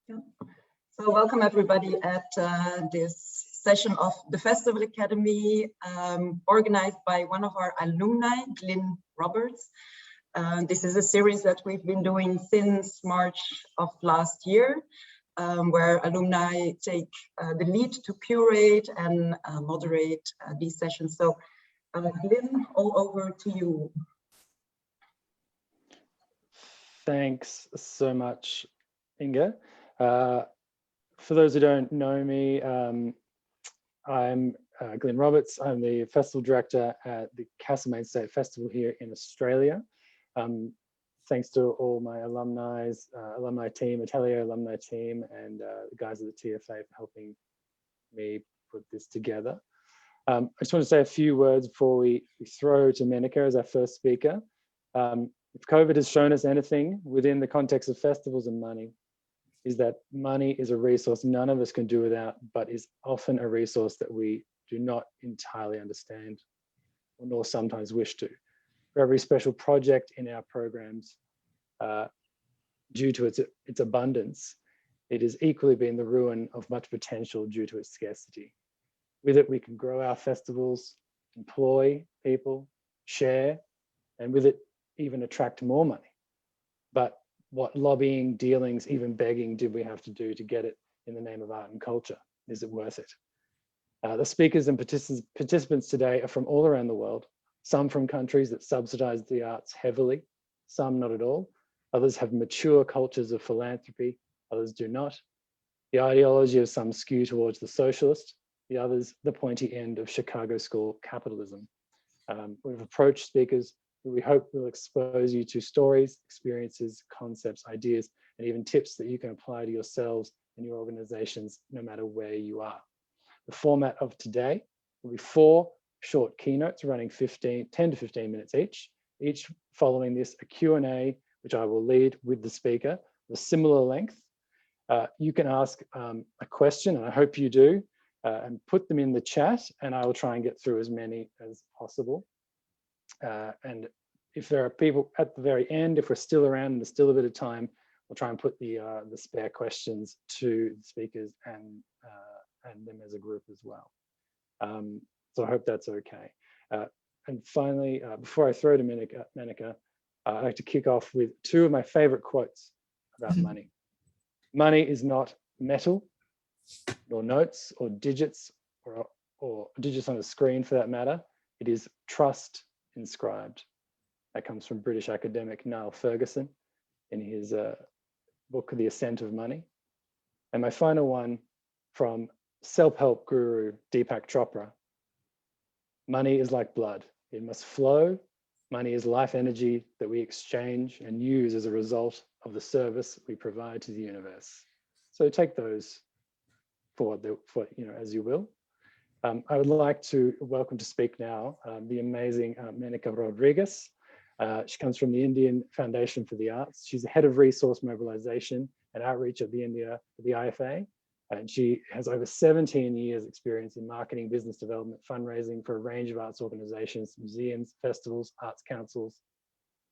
Yeah. So welcome everybody at this session of the Festival Academy, organized by one of our alumni, Glyn Roberts. This is a series that we've been doing since March of last year, where alumni take the lead to curate and moderate these sessions. So Glyn, all over to you. Thanks so much, Inga. For those who don't know me, I'm Glyn Roberts. I'm the festival director at the Castlemaine State Festival here in Australia. Thanks to all my alumni team, Atelier alumni team, and the guys at the TFA for helping me put this together. I just want to say a few words before we throw to Menaka as our first speaker. If COVID has shown us anything within the context of festivals and money, is that money is a resource none of us can do without, but is often a resource that we do not entirely understand, nor sometimes wish to. For every special project in our programs, due to its abundance, it has equally been the ruin of much potential due to its scarcity. With it, we can grow our festivals, employ people, share, and with it, even attract more money. But what lobbying, dealings, even begging did we have to do to get it in the name of art and culture? Is it worth it? The speakers and participants today are from all around the world, some from countries that subsidize the arts heavily, some not at all. Others have mature cultures of philanthropy, others do not. The ideology of some skew towards the socialist, the others the pointy end of Chicago school capitalism. We've approached speakers who we hope will expose you to stories, experiences, concepts, ideas, and even tips that you can apply to yourselves and your organizations, no matter where you are. The format of today will be 4 short keynotes running 10 to 15 minutes each following this a Q&A, which I will lead with the speaker, of similar length. You can ask a question, and I hope you do, and put them in the chat, and I will try and get through as many as possible. And if there are people at the very end, if we're still around and there's still a bit of time, we'll try and put the spare questions to the speakers and them as a group as well. So I hope that's okay. And finally, before I throw to Menaka, I'd like to kick off with 2 of my favorite quotes about money. Money is not metal, nor notes, or digits, or digits on a screen for that matter. It is trust inscribed. That comes from British academic Niall Ferguson in his book, The Ascent of Money. And my final one from self-help guru Deepak Chopra. Money is like blood. It must flow. Money is life energy that we exchange and use as a result of the service we provide to the universe. So take those for as you will. I would like to welcome to speak now the amazing Menaka Rodriguez. She comes from the Indian Foundation for the Arts. She's the head of resource mobilization and outreach at the IFA. And she has over 17 years experience in marketing, business development, fundraising for a range of arts organizations, museums, festivals, arts councils.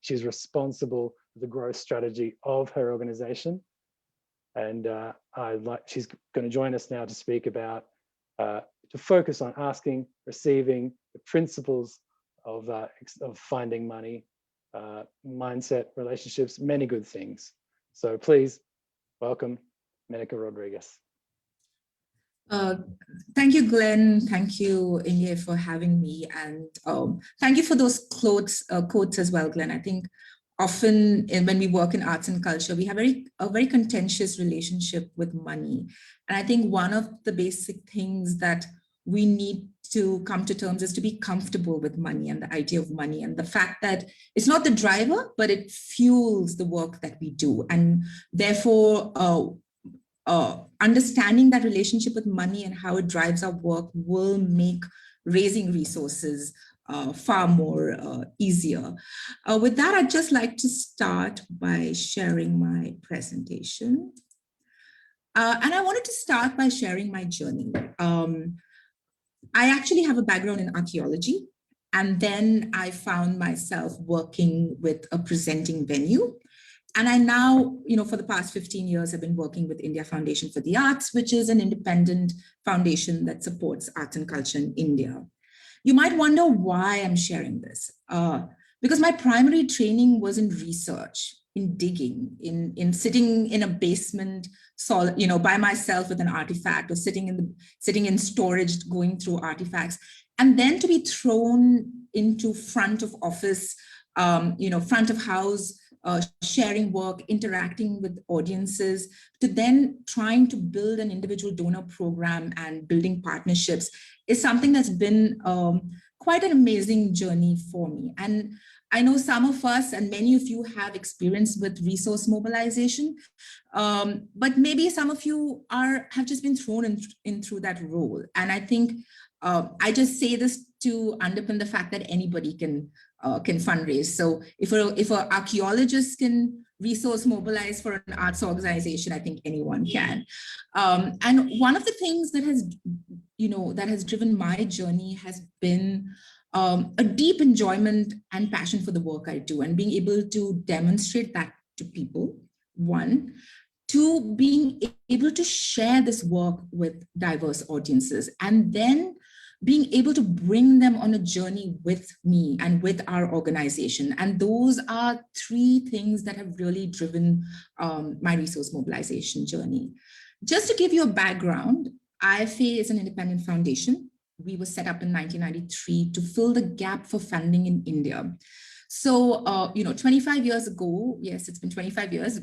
She's responsible for the growth strategy of her organization. And she's going to join us now to speak about to focus on asking, receiving, the principles of finding money, mindset, relationships, many good things. So please welcome Menaka Rodriguez. Thank you, Glenn. Thank you, Inge, for having me. And thank you for those quotes as well, Glenn. I think often when we work in arts and culture, we have a very contentious relationship with money. And I think one of the basic things that we need to come to terms is to be comfortable with money and the idea of money and the fact that it's not the driver, but it fuels the work that we do. And therefore, understanding that relationship with money and how it drives our work will make raising resources far more easier. With that, I'd just like to start by sharing my presentation. And I wanted to start by sharing my journey. I actually have a background in archaeology, and then I found myself working with a presenting venue. And I now, for the past 15 years, have been working with India Foundation for the Arts, which is an independent foundation that supports arts and culture in India. You might wonder why I'm sharing this. Because my primary training was in research, in digging, in sitting in a basement, by myself with an artifact, or sitting in storage, going through artifacts, and then to be thrown into front of office, front of house, sharing work, interacting with audiences, to then trying to build an individual donor program and building partnerships is something that's been quite an amazing journey for me. And I know some of us and many of you have experience with resource mobilization, but maybe some of you have just been thrown in through that role. And I think I just say this to underpin the fact that anybody can fundraise. So if an archaeologist can resource mobilize for an arts organization, I think anyone can. And one of the things that has driven my journey has been a deep enjoyment and passion for the work I do, and being able to demonstrate that to people, one. Two, being able to share this work with diverse audiences, and then being able to bring them on a journey with me and with our organization. And those are three things that have really driven my resource mobilization journey. Just to give you a background, IFA is an independent foundation. We were set up in 1993 to fill the gap for funding in India. So, 25 years ago, yes, it's been 25 years,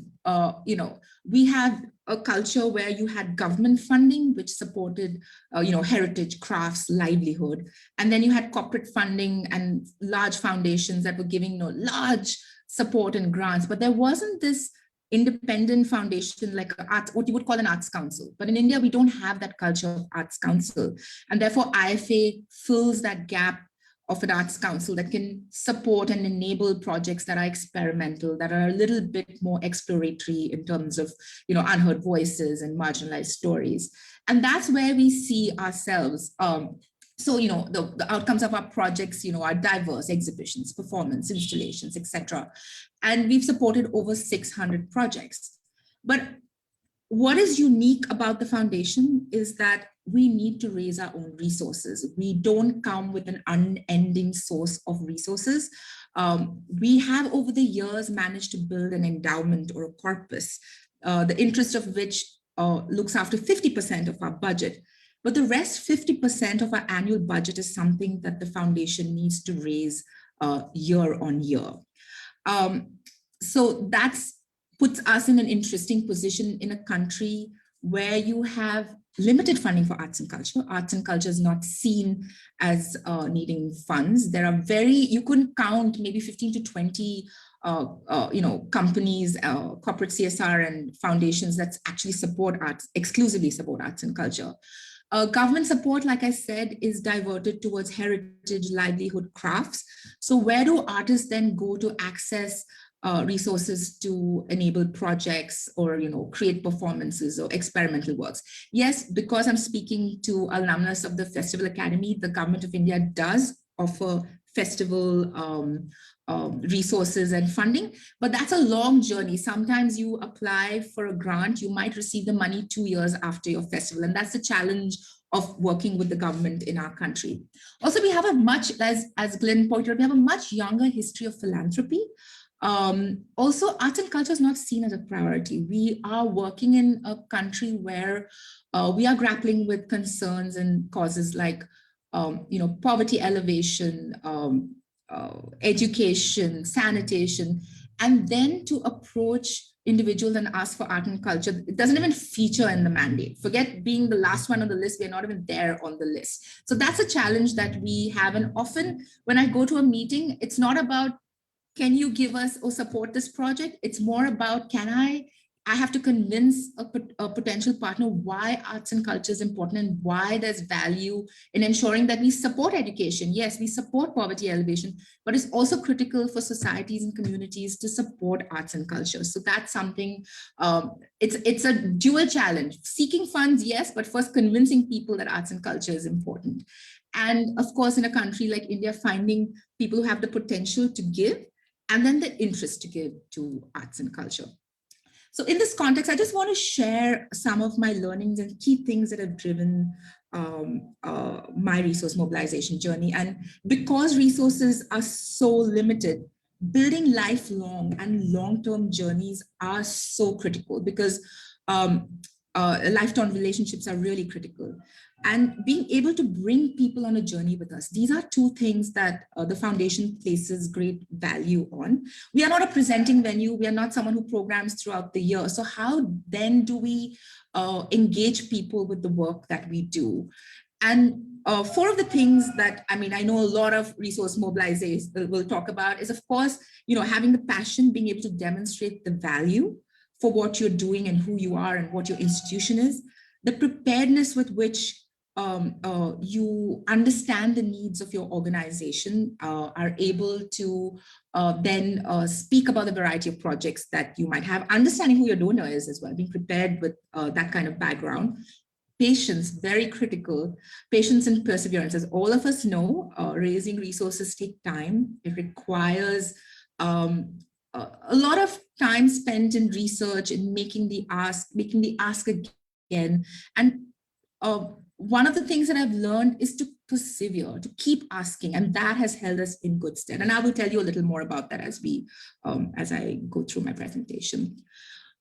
we had a culture where you had government funding, which supported, heritage, crafts, livelihood. And then you had corporate funding and large foundations that were giving, large support and grants. But there wasn't this independent foundation like what you would call an arts council. But in India, we don't have that culture of arts council. And therefore, IFA fills that gap of an arts council that can support and enable projects that are experimental, that are a little bit more exploratory in terms of, unheard voices and marginalized stories. And that's where we see ourselves. So, the outcomes of our projects, are diverse: exhibitions, performance, installations, etc. And we've supported over 600 projects. But what is unique about the foundation is that we need to raise our own resources. We don't come with an unending source of resources. We have over the years managed to build an endowment or a corpus, the interest of which looks after 50% of our budget. But the rest 50% of our annual budget is something that the foundation needs to raise year on year. So that's puts us in an interesting position in a country where you have limited funding for arts and culture. Arts and culture is not seen as needing funds. There are you couldn't count maybe 15 to 20 companies, corporate CSR and foundations that actually exclusively support arts and culture. Government support, like I said, is diverted towards heritage, livelihood, crafts. So where do artists then go to access resources to enable projects or create performances or experimental works? Yes, because I'm speaking to alumnus of the Festival Academy, the Government of India does offer festival resources and funding, but that's a long journey. Sometimes you apply for a grant, you might receive the money 2 years after your festival, and that's the challenge of working with the government in our country. Also, we have a much, as Glyn pointed out, we have a much younger history of philanthropy. Also, arts and culture is not seen as a priority. We are working in a country where we are grappling with concerns and causes like, poverty elevation, education, sanitation, and then to approach individuals and ask for art and culture, it doesn't even feature in the mandate. Forget being the last one on the list, we're not even there on the list. So that's a challenge that we have. And often when I go to a meeting, it's not about, can you give us or support this project? It's more about, I have to convince a potential partner why arts and culture is important and why there's value in ensuring that we support education. Yes, we support poverty elevation, but it's also critical for societies and communities to support arts and culture. So that's something, it's a dual challenge. Seeking funds, yes, but first convincing people that arts and culture is important. And of course, in a country like India, finding people who have the potential to give and then the interest to give to arts and culture. So in this context, I just want to share some of my learnings and key things that have driven my resource mobilization journey. And because resources are so limited, building lifelong and long-term journeys are so critical, because lifetime relationships are really critical. And being able to bring people on a journey with us, these are two things that the foundation places great value on. We are not a presenting venue. We are not someone who programs throughout the year. So how then do we engage people with the work that we do? And four of the things that, I know a lot of resource mobilizers will talk about is, of course, having the passion, being able to demonstrate the value for what you're doing and who you are and what your institution is, the preparedness with which you understand the needs of your organization, are able to then speak about the variety of projects that you might have, understanding who your donor is as well, being prepared with that kind of background. Patience, very critical. Patience and perseverance. As all of us know, raising resources take time. It requires a lot of time spent in research, in making the ask again. And one of the things that I've learned is to persevere, to keep asking, and that has held us in good stead. And I will tell you a little more about that as I go through my presentation.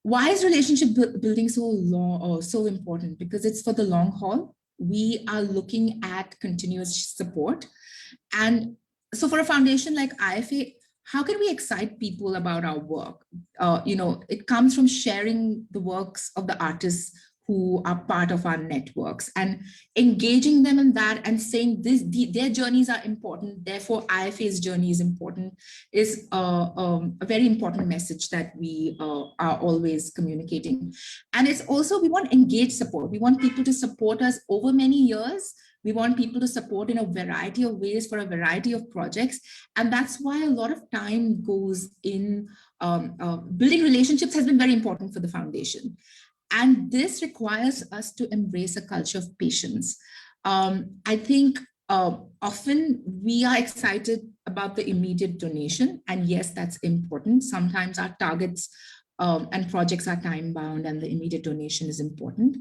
Why is relationship building so important? Because it's for the long haul. We are looking at continuous support. And so for a foundation like IFA, how can we excite people about our work? It comes from sharing the works of the artists who are part of our networks and engaging them in that and saying their journeys are important, therefore IFA's journey is important, is a very important message that we are always communicating. And it's also, we want engaged support. We want people to support us over many years. We want people to support in a variety of ways for a variety of projects. And that's why a lot of time goes in building relationships has been very important for the foundation. And this requires us to embrace a culture of patience. I think often we are excited about the immediate donation, and yes, that's important. Sometimes our targets and projects are time bound and the immediate donation is important.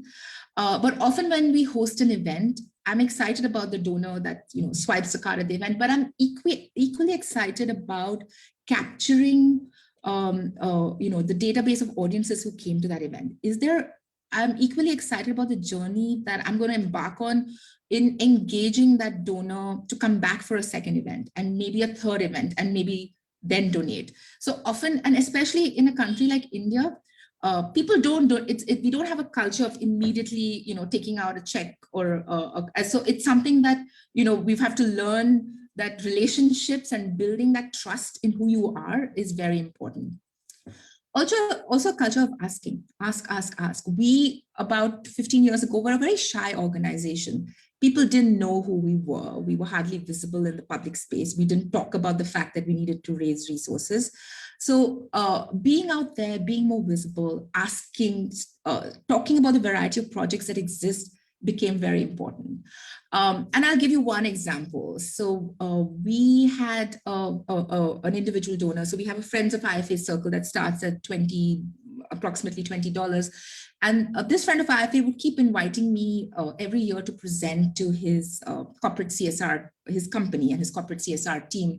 But often when we host an event, I'm excited about the donor that swipes the card at the event, but I'm equally excited about capturing the database of audiences who came to that event. I'm equally excited about the journey that I'm going to embark on in engaging that donor to come back for a second event and maybe a third event and maybe then donate. So often, and especially in a country like India, people we don't have a culture of immediately, taking out a check or so it's something that, we have to learn that relationships and building that trust in who you are is very important. Also a culture of asking, ask. We, about 15 years ago, were a very shy organization. People didn't know who we were. We were hardly visible in the public space. We didn't talk about the fact that we needed to raise resources. So being out there, being more visible, asking, talking about the variety of projects that exist became very important. And I'll give you one example. So we had an individual donor. So we have a Friends of IFA circle that starts at approximately $20. And this friend of IFA would keep inviting me every year to present to his corporate CSR, his company and his corporate CSR team.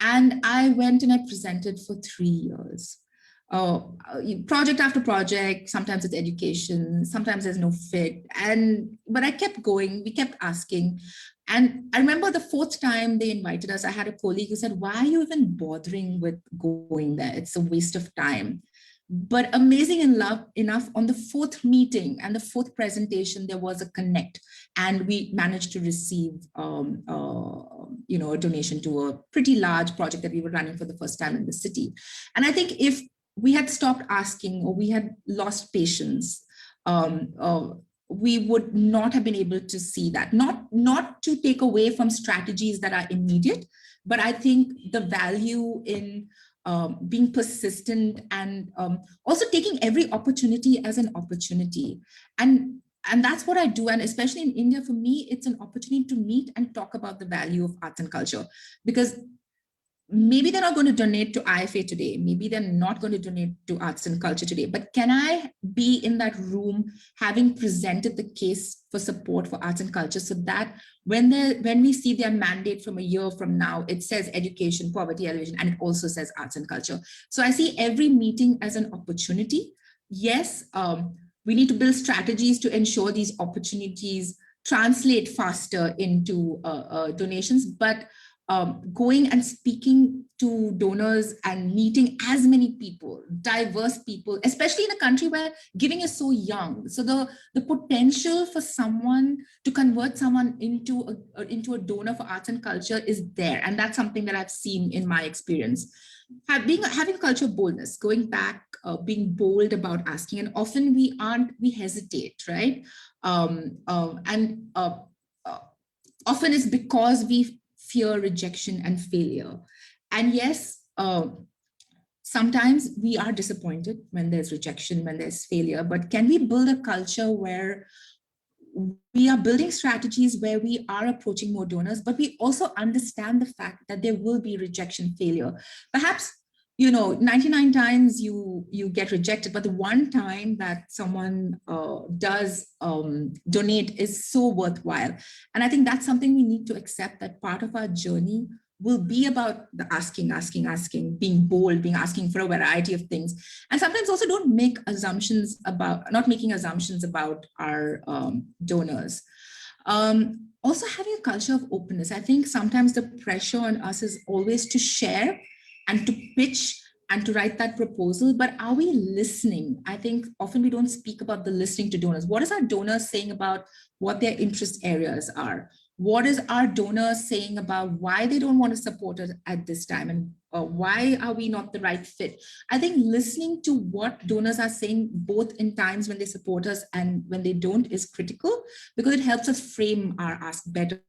And I went and I presented for 3 years. Project after project, sometimes it's education, sometimes there's no fit. But I kept going, we kept asking. And I remember the 4th time they invited us, I had a colleague who said, why are you even bothering with going there? It's a waste of time. But amazing enough, on the 4th meeting and the 4th presentation, there was a connect, and we managed to receive, a donation to a pretty large project that we were running for the first time in the city. And I think if we had stopped asking or we had lost patience, we would not have been able to see that. Not to take away from strategies that are immediate, but I think the value in being persistent and also taking every opportunity as an opportunity. And that's what I do. And especially in India, for me, it's an opportunity to meet and talk about the value of arts and culture. Because maybe they're not going to donate to IFA today. Maybe they're not going to donate to arts and culture today. But can I be in that room having presented the case for support for arts and culture, so that when we see their mandate from a year from now, it says education, poverty alleviation, and it also says arts and culture. So I see every meeting as an opportunity. Yes, we need to build strategies to ensure these opportunities translate faster into donations, but going and speaking to donors and meeting as many people, diverse people, especially in a country where giving is so young. So the potential for someone to convert someone into a donor for arts and culture is there. And that's something that I've seen in my experience. Having culture boldness, going back, being bold about asking, and often we hesitate, right? Often it's because we fear rejection and failure. And yes, sometimes we are disappointed when there's rejection, when there's failure, but can we build a culture where we are building strategies where we are approaching more donors, but we also understand the fact that there will be rejection, failure. Perhaps, 99 times you get rejected, but the one time that someone does donate is so worthwhile. And I think that's something we need to accept, that part of our journey will be about the asking, being bold, asking for a variety of things. And sometimes also not making assumptions about our donors. Also having a culture of openness. I think sometimes the pressure on us is always to share and to pitch and to write that proposal, but are we listening? I think often we don't speak about the listening to donors. What is our donors saying about what their interest areas are? What is our donors saying about why they don't want to support us at this time, and why are we not the right fit? I think listening to what donors are saying, both in times when they support us and when they don't, is critical, because it helps us frame our ask better.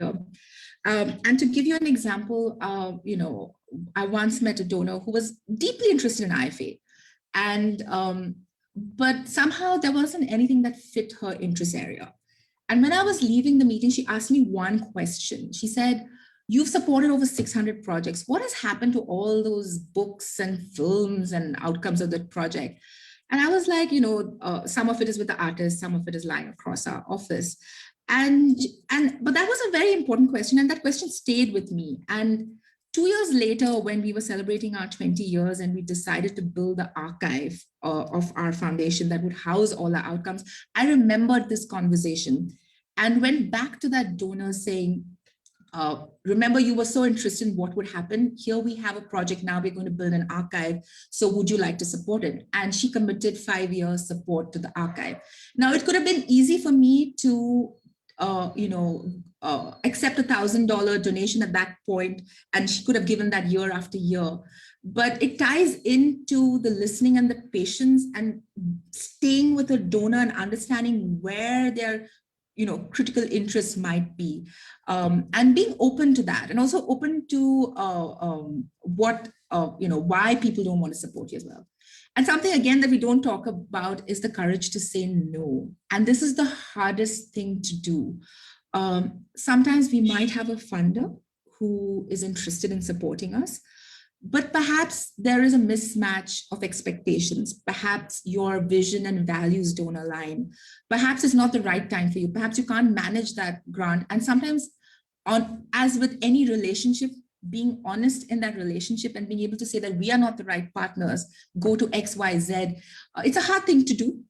And to give you an example, I once met a donor who was deeply interested in IFA, and but somehow there wasn't anything that fit her interest area. And when I was leaving the meeting, she asked me one question. She said, "You've supported over 600 projects. What has happened to all those books and films and outcomes of that project?" And I was like, some of it is with the artists, some of it is lying across our office. But that was a very important question, and that question stayed with me. And 2 years later, when we were celebrating our 20 years and we decided to build the archive of our foundation that would house all our outcomes, I remembered this conversation and went back to that donor saying, remember, you were so interested in what would happen. Here we have a project now, we're going to build an archive. So would you like to support it? And she committed 5 years support to the archive. Now, it could have been easy for me to accept $1,000 donation at that point, and she could have given that year after year. But it ties into the listening and the patience and staying with a donor and understanding where their critical interests might be, and being open to that, and also open to why people don't want to support you as well. And something, again, that we don't talk about is the courage to say no. And this is the hardest thing to do. Sometimes we might have a funder who is interested in supporting us, but perhaps there is a mismatch of expectations. Perhaps your vision and values don't align. Perhaps it's not the right time for you. Perhaps you can't manage that grant. And sometimes, as with any relationship, being honest in that relationship and being able to say that we are not the right partners, go to X, Y, Z. It's a hard thing to do,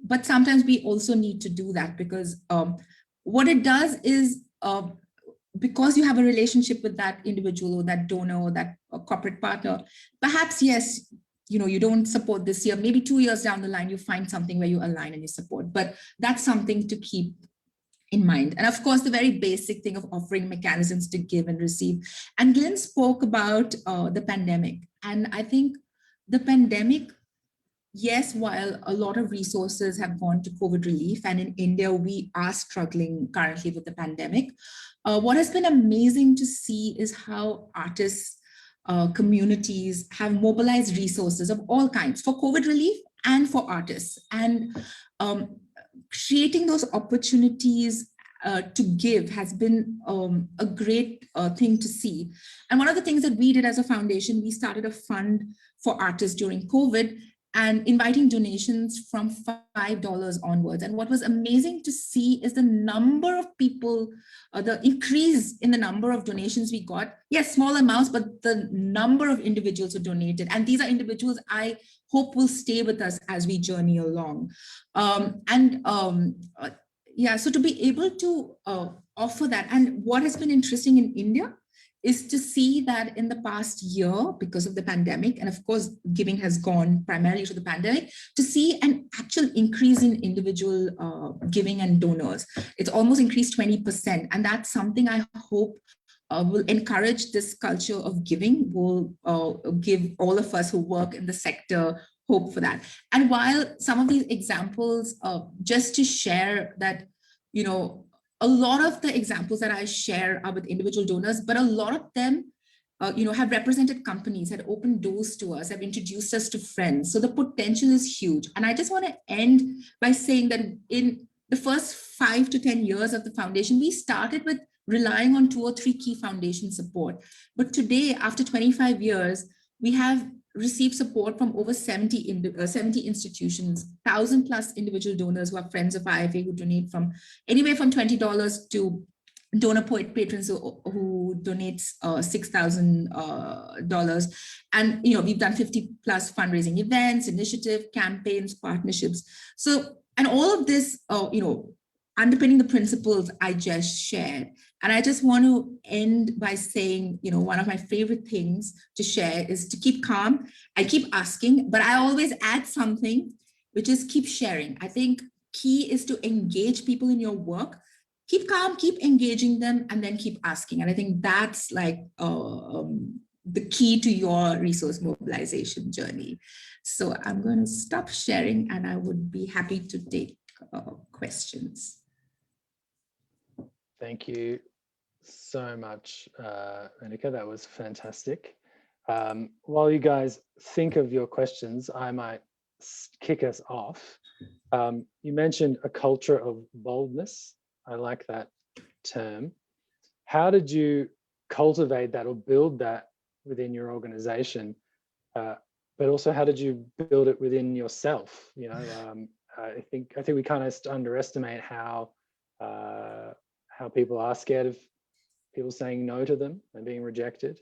but sometimes we also need to do that, because what it does is, because you have a relationship with that individual or that donor or that corporate partner, perhaps, yes, you don't support this year, maybe 2 years down the line, you find something where you align and you support, but that's something to keep in mind. And of course, the very basic thing of offering mechanisms to give and receive. And Glyn spoke about the pandemic. And I think the pandemic, yes, while a lot of resources have gone to COVID relief, and in India, we are struggling currently with the pandemic, what has been amazing to see is how artists, communities have mobilized resources of all kinds for COVID relief and for artists. And creating those opportunities to give has been a great thing to see. And one of the things that we did as a foundation, we started a fund for artists during COVID and inviting donations from $5 onwards. And what was amazing to see is the number of people, the increase in the number of donations we got. Yes, small amounts, but the number of individuals who donated. And these are individuals I hope will stay with us as we journey along. Yeah, so to be able to offer that, and what has been interesting in India is to see that in the past year, because of the pandemic, and of course, giving has gone primarily to the pandemic, to see an actual increase in individual giving and donors. It's almost increased 20%. And that's something I hope will encourage this culture of giving, will give all of us who work in the sector hope for that. And while some of these examples, just to share that, you know, a lot of the examples that I share are with individual donors, but a lot of them, you know, have represented companies, had opened doors to us, have introduced us to friends. So the potential is huge. And I just want to end by saying that in the first 5 to 10 years of the foundation, we started with relying on 2 or 3 key foundation support. But today, after 25 years, we have received support from over 70 institutions, 1,000+ individual donors who are friends of IFA, who donate from anywhere from $20 to donor patrons who donates $6,000. And, you know, we've done 50+ fundraising events, initiative, campaigns, partnerships. So, and all of this, you know, underpinning the principles I just shared. And I just want to end by saying, you know, one of my favorite things to share is to keep calm. I keep asking, but I always add something, which is keep sharing. I think key is to engage people in your work. Keep calm, keep engaging them, and then keep asking. And I think that's like the key to your resource mobilization journey. So I'm going to stop sharing, and I would be happy to take questions. Thank you so much, Menaka. That was fantastic. While you guys think of your questions, I might kick us off. You mentioned a culture of boldness. I like that term. How did you cultivate that or build that within your organization? But also, how did you build it within yourself? You know, I think we kind of underestimate how people are scared of people saying no to them and being rejected.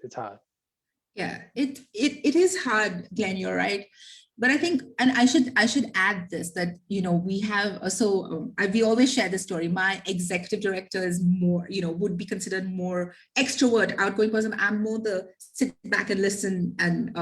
It's hard. Yeah, it is hard, Glenn, you're right. But I think, and I should add this, that, you know, we have, we always share the story. My executive director is more, you know, would be considered more extrovert, outgoing person. I'm more the sit back and listen and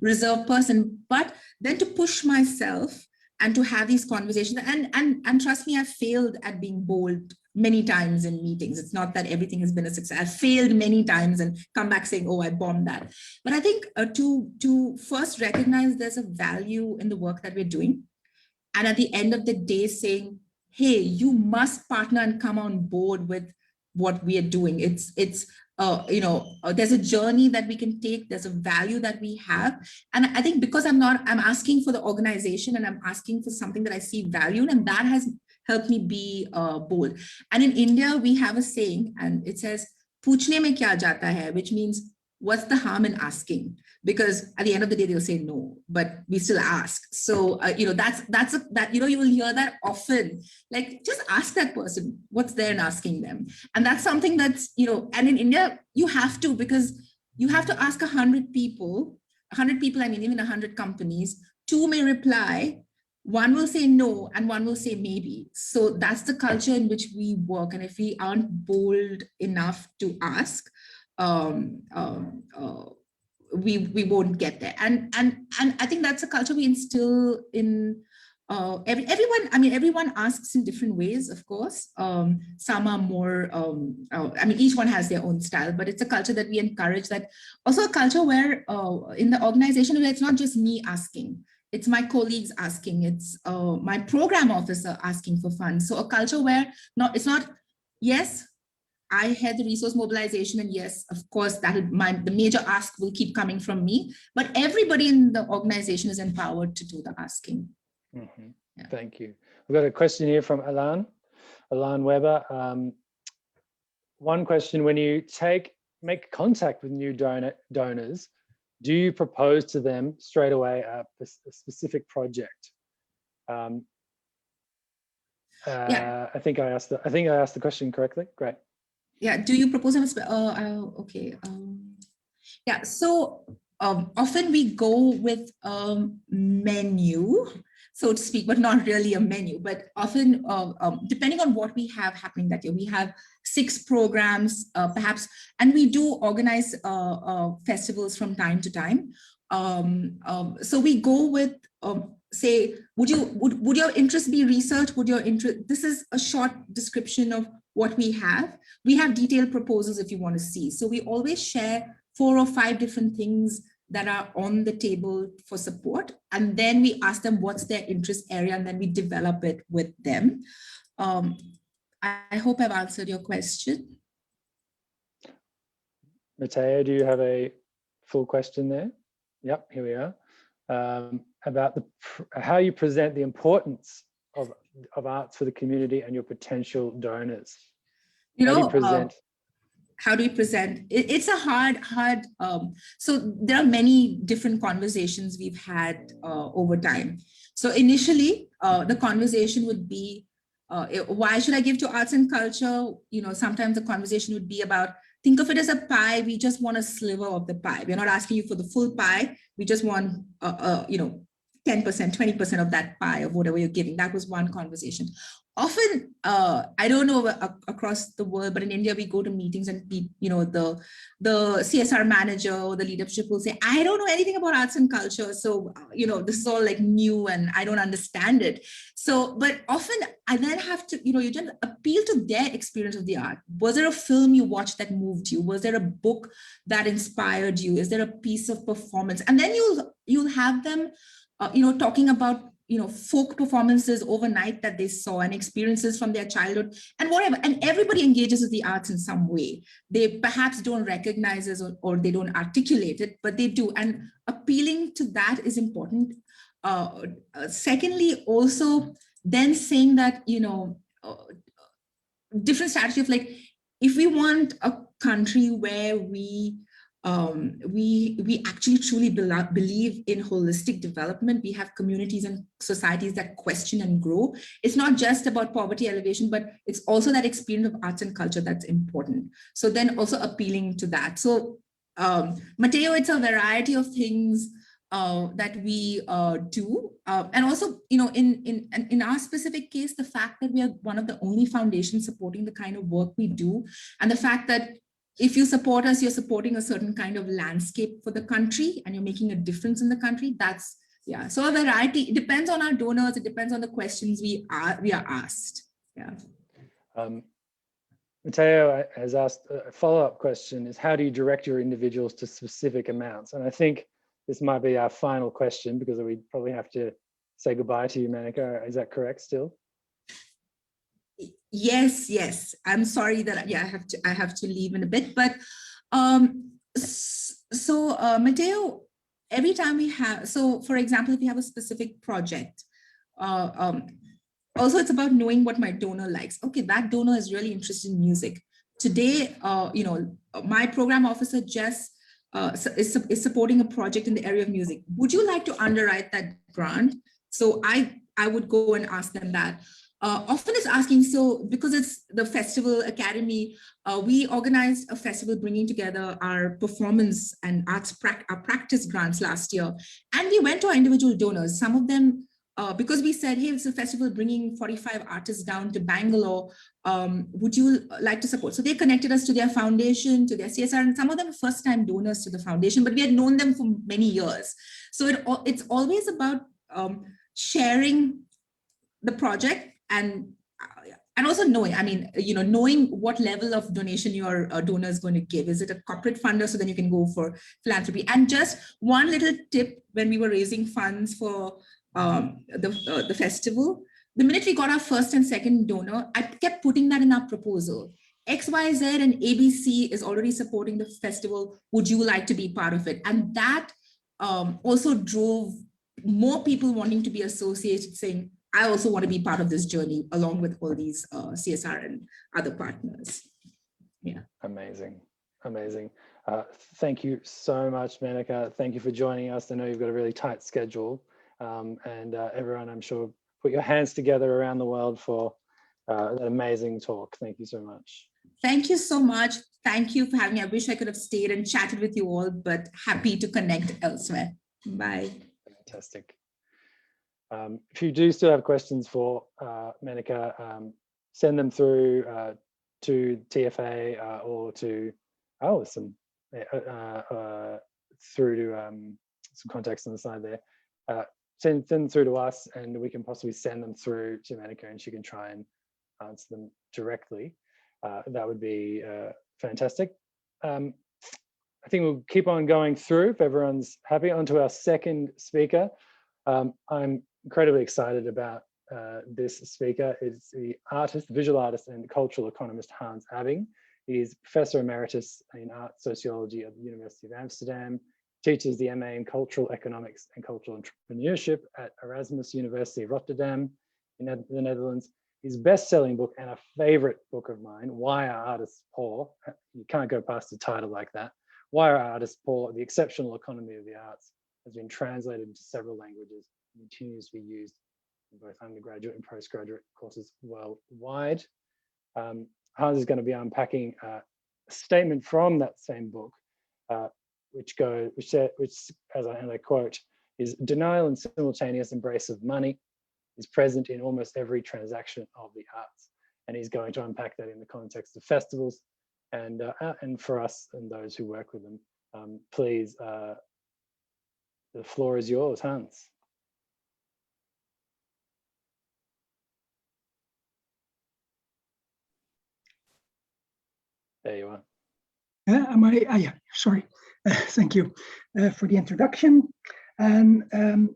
reserved person. But then to push myself and to have these conversations, and trust me, I've failed at being bold many times in meetings. It's not that everything has been a success. I've failed many times and come back saying, oh, I bombed that. But I think to first recognize there's a value in the work that we're doing. And at the end of the day saying, hey, you must partner and come on board with what we are doing. You know, there's a journey that we can take. There's a value that we have. And I think because I'm asking for the organization and I'm asking for something that I see value in, and that has helped me be bold. And in India, we have a saying, and it says, "Puchne mein kya jata hai," which means, what's the harm in asking? Because at the end of the day, they'll say no, but we still ask. So, you know, you know, you will hear that often, like, just ask that person what's there in asking them. And that's something that's, you know, and in India, you have to, because you have to ask 100 people, I mean, even 100 companies, 2 may reply, 1 will say no, and 1 will say maybe. So that's the culture in which we work. And if we aren't bold enough to ask, we won't get there. And I think that's a culture we instill in everyone. I mean, everyone asks in different ways, of course. Some are more, I mean, each one has their own style, but it's a culture that we encourage. That also a culture where in the organization, where it's not just me asking, it's my colleagues asking, it's my program officer asking for funds. So a culture where it's not, yes, I had the resource mobilization, and yes, of course, the major ask will keep coming from me, but everybody in the organization is empowered to do the asking. Mm-hmm. Yeah. Thank you. We've got a question here from Alan. Alan Weber. One question: when you make contact with new donors, do you propose to them straight away a specific project? Yeah. I think I asked the question correctly. Great. Yeah. Do you propose them? Okay. Yeah. So often we go with a menu, so to speak, but not really a menu. But often, depending on what we have happening that year, we have 6 programs, perhaps, and we do organize festivals from time to time. So we go with, say, would your interest be research? Would your interest? This is a short description of what we have. We have detailed proposals if you want to see. So we always share 4 or 5 different things that are on the table for support. And then we ask them what's their interest area, and then we develop it with them. I hope I've answered your question. Matteo, do you have a full question there? Yep, here we are. About how you present the importance of arts for the community and your potential donors. You know, how do you present? How do you present? It's a hard, so there are many different conversations we've had over time. So initially, the conversation would be, why should I give to arts and culture? You know, sometimes the conversation would be about, think of it as a pie. We just want a sliver of the pie. We're not asking you for the full pie. We just want, 10%, 20% of that pie of whatever you're giving. That was one conversation. Often, I don't know across the world, but in India, we go to meetings and the CSR manager or the leadership will say, I don't know anything about arts and culture. So, this is all like new and I don't understand it. So, but often I then have to, you just appeal to their experience of the art. Was there a film you watched that moved you? Was there a book that inspired you? Is there a piece of performance? And then you'll have them, talking about folk performances overnight that they saw and experiences from their childhood and whatever. And everybody engages with the arts in some way. They perhaps don't recognize it or they don't articulate it, but they do. And appealing to that is important. Secondly, also then saying that, different strategy of like, if we want a country where we actually truly believe in holistic development. We have communities and societies that question and grow. It's not just about poverty elevation, but it's also that experience of arts and culture that's important. So then also appealing to that. So Matteo, it's a variety of things that we do. And also, in our specific case, the fact that we are one of the only foundations supporting the kind of work we do, and the fact that if you support us, you're supporting a certain kind of landscape for the country and you're making a difference in the country. That's, yeah. So a variety, it depends on our donors. It depends on the questions we are asked. Yeah. Matteo has asked a follow-up question is, how do you direct your individuals to specific amounts? And I think this might be our final question because we probably have to say goodbye to you, Menaka. Is that correct still? Yes. I'm sorry that I have to leave in a bit, but Matteo, every time we have, so for example, if you have a specific project, also it's about knowing what my donor likes. Okay, that donor is really interested in music. Today, my program officer Jess is supporting a project in the area of music. Would you like to underwrite that grant? So I would go and ask them that. Often it's asking, so because it's the Festival Academy, we organized a festival bringing together our performance and arts our practice grants last year. And we went to our individual donors. Some of them, because we said, hey, it's a festival bringing 45 artists down to Bangalore. Would you like to support? So they connected us to their foundation, to their CSR, and some of them are first-time donors to the foundation, but we had known them for many years. So it's always about sharing the project and also knowing, knowing what level of donation your donor is going to give. Is it a corporate funder? So then you can go for philanthropy. And just one little tip, when we were raising funds for the festival, the minute we got our first and second donor, I kept putting that in our proposal. XYZ and ABC is already supporting the festival. Would you like to be part of it? And that also drove more people wanting to be associated, saying, I also want to be part of this journey along with all these CSR and other partners. Yeah. Amazing, amazing. Thank you so much, Menaka. Thank you for joining us. I know you've got a really tight schedule, and everyone, I'm sure, put your hands together around the world for that amazing talk. Thank you so much. Thank you so much. Thank you for having me. I wish I could have stayed and chatted with you all, but happy to connect elsewhere. Bye. Fantastic. If you do still have questions for Menaka, send them through to TFA or to through to some contacts on the side there. Send them through to us, and we can possibly send them through to Menaka, and she can try and answer them directly. That would be fantastic. I think we'll keep on going through if everyone's happy. On to our second speaker. I'm incredibly excited about this speaker. It's the artist, visual artist and cultural economist Hans Abbing. He is Professor Emeritus in Art Sociology at the University of Amsterdam, teaches the MA in Cultural Economics and Cultural Entrepreneurship at Erasmus University of Rotterdam in the Netherlands. His best-selling book and a favorite book of mine, Why Are Artists Poor? You can't go past a title like that. Why Are Artists Poor? The Exceptional Economy of the Arts has been translated into several languages and continues to be used in both undergraduate and postgraduate courses worldwide. Hans is going to be unpacking a statement from that same book, which as I quote, is denial and simultaneous embrace of money is present in almost every transaction of the arts. And he's going to unpack that in the context of festivals and for us and those who work with them. Please, the floor is yours, Hans. There you are. Yeah, sorry. Thank you for the introduction. And